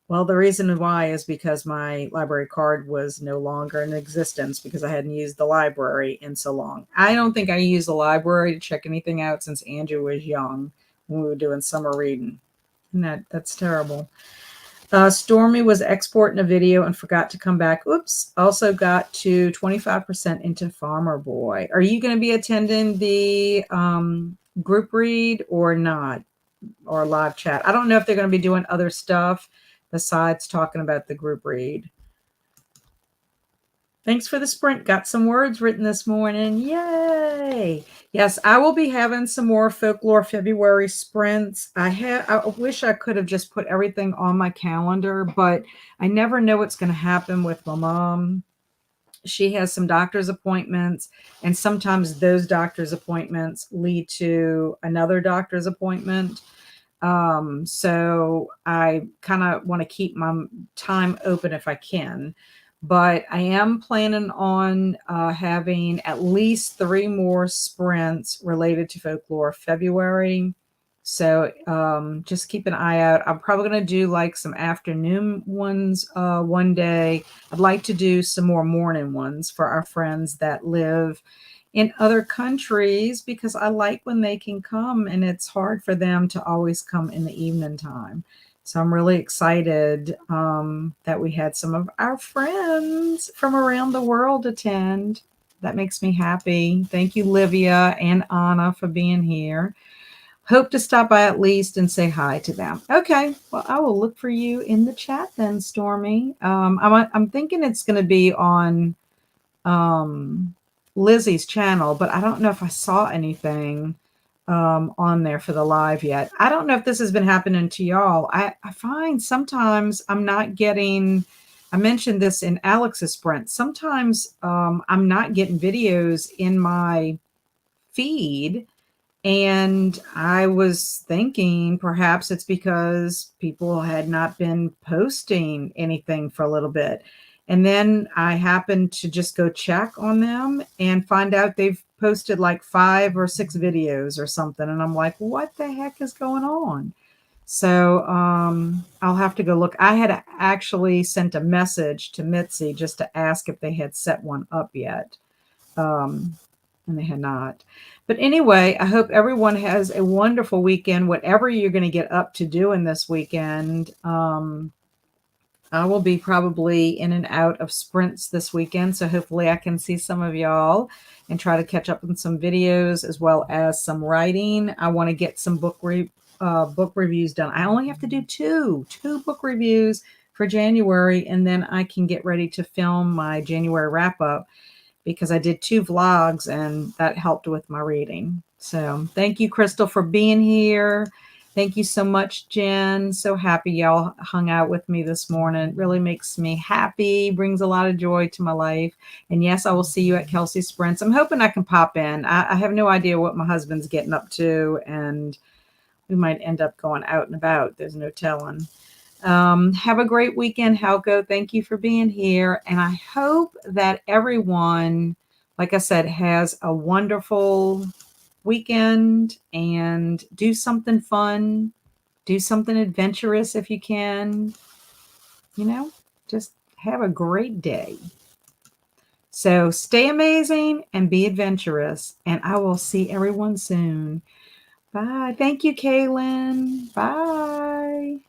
Well, the reason why is because my library card was no longer in existence because I hadn't used the library in so long. I don't think I used the library to check anything out since Andrew was young when we were doing summer reading. And that's terrible. Stormy was exporting a video and forgot to come back. Oops. Also got to 25% into Farmer Boy. Are you going to be attending the group read or not? Or live chat? I don't know if they're going to be doing other stuff besides talking about the group read. Thanks for the sprint. Got some words written this morning. Yay. Yes, I will be having some more Folklore February sprints. I wish I could have just put everything on my calendar, but I never know what's going to happen with my mom. She has some doctor's appointments, and sometimes those doctor's appointments lead to another doctor's appointment. So I kind of want to keep my time open if I can, but I am planning on having at least 3 more sprints related to Folklore February. So just keep an eye out. I'm probably going to do like some afternoon ones one day. I'd like to do some more morning ones for our friends that live in other countries because I like when they can come, and it's hard for them to always come in the evening time. So I'm really excited that we had some of our friends from around the world attend. That makes me happy. Thank you, Livia and Anna, for being here. Hope to stop by at least and say hi to them. Okay, well, I will look for you in the chat then, Stormy. I'm thinking it's going to be on Lizzie's channel, but I don't know if I saw anything on there for the live yet. I don't know if this has been happening to y'all. I find sometimes I'm not getting, I mentioned this in Alex's sprint, sometimes I'm not getting videos in my feed. And I was thinking perhaps it's because people had not been posting anything for a little bit. And then I happened to just go check on them and find out they've posted like 5 or 6 videos or something. And I'm like, what the heck is going on? So I'll have to go look. I had actually sent a message to Mitzi just to ask if they had set one up yet. and they had not. But anyway, I hope everyone has a wonderful weekend, whatever you're going to get up to doing this weekend. I will be probably in and out of sprints this weekend, so hopefully I can see some of y'all and try to catch up on some videos as well as some writing. I want to get some book reviews done. I only have to do two book reviews for January, and then I can get ready to film my January wrap up, because I did 2 vlogs and that helped with my reading. So thank you, Crystal, for being here. Thank you so much, Jen. So happy y'all hung out with me this morning. It really makes me happy, brings a lot of joy to my life. And yes, I will see you at Kelsey Sprints. I'm hoping I can pop in. I have no idea what my husband's getting up to, and we might end up going out and about. There's no telling. Have a great weekend, Helco. Thank you for being here. And I hope that everyone, like I said, has a wonderful weekend and do something fun, do something adventurous if you can, just have a great day. So stay amazing and be adventurous. And I will see everyone soon. Bye. Thank you, Kaylin. Bye.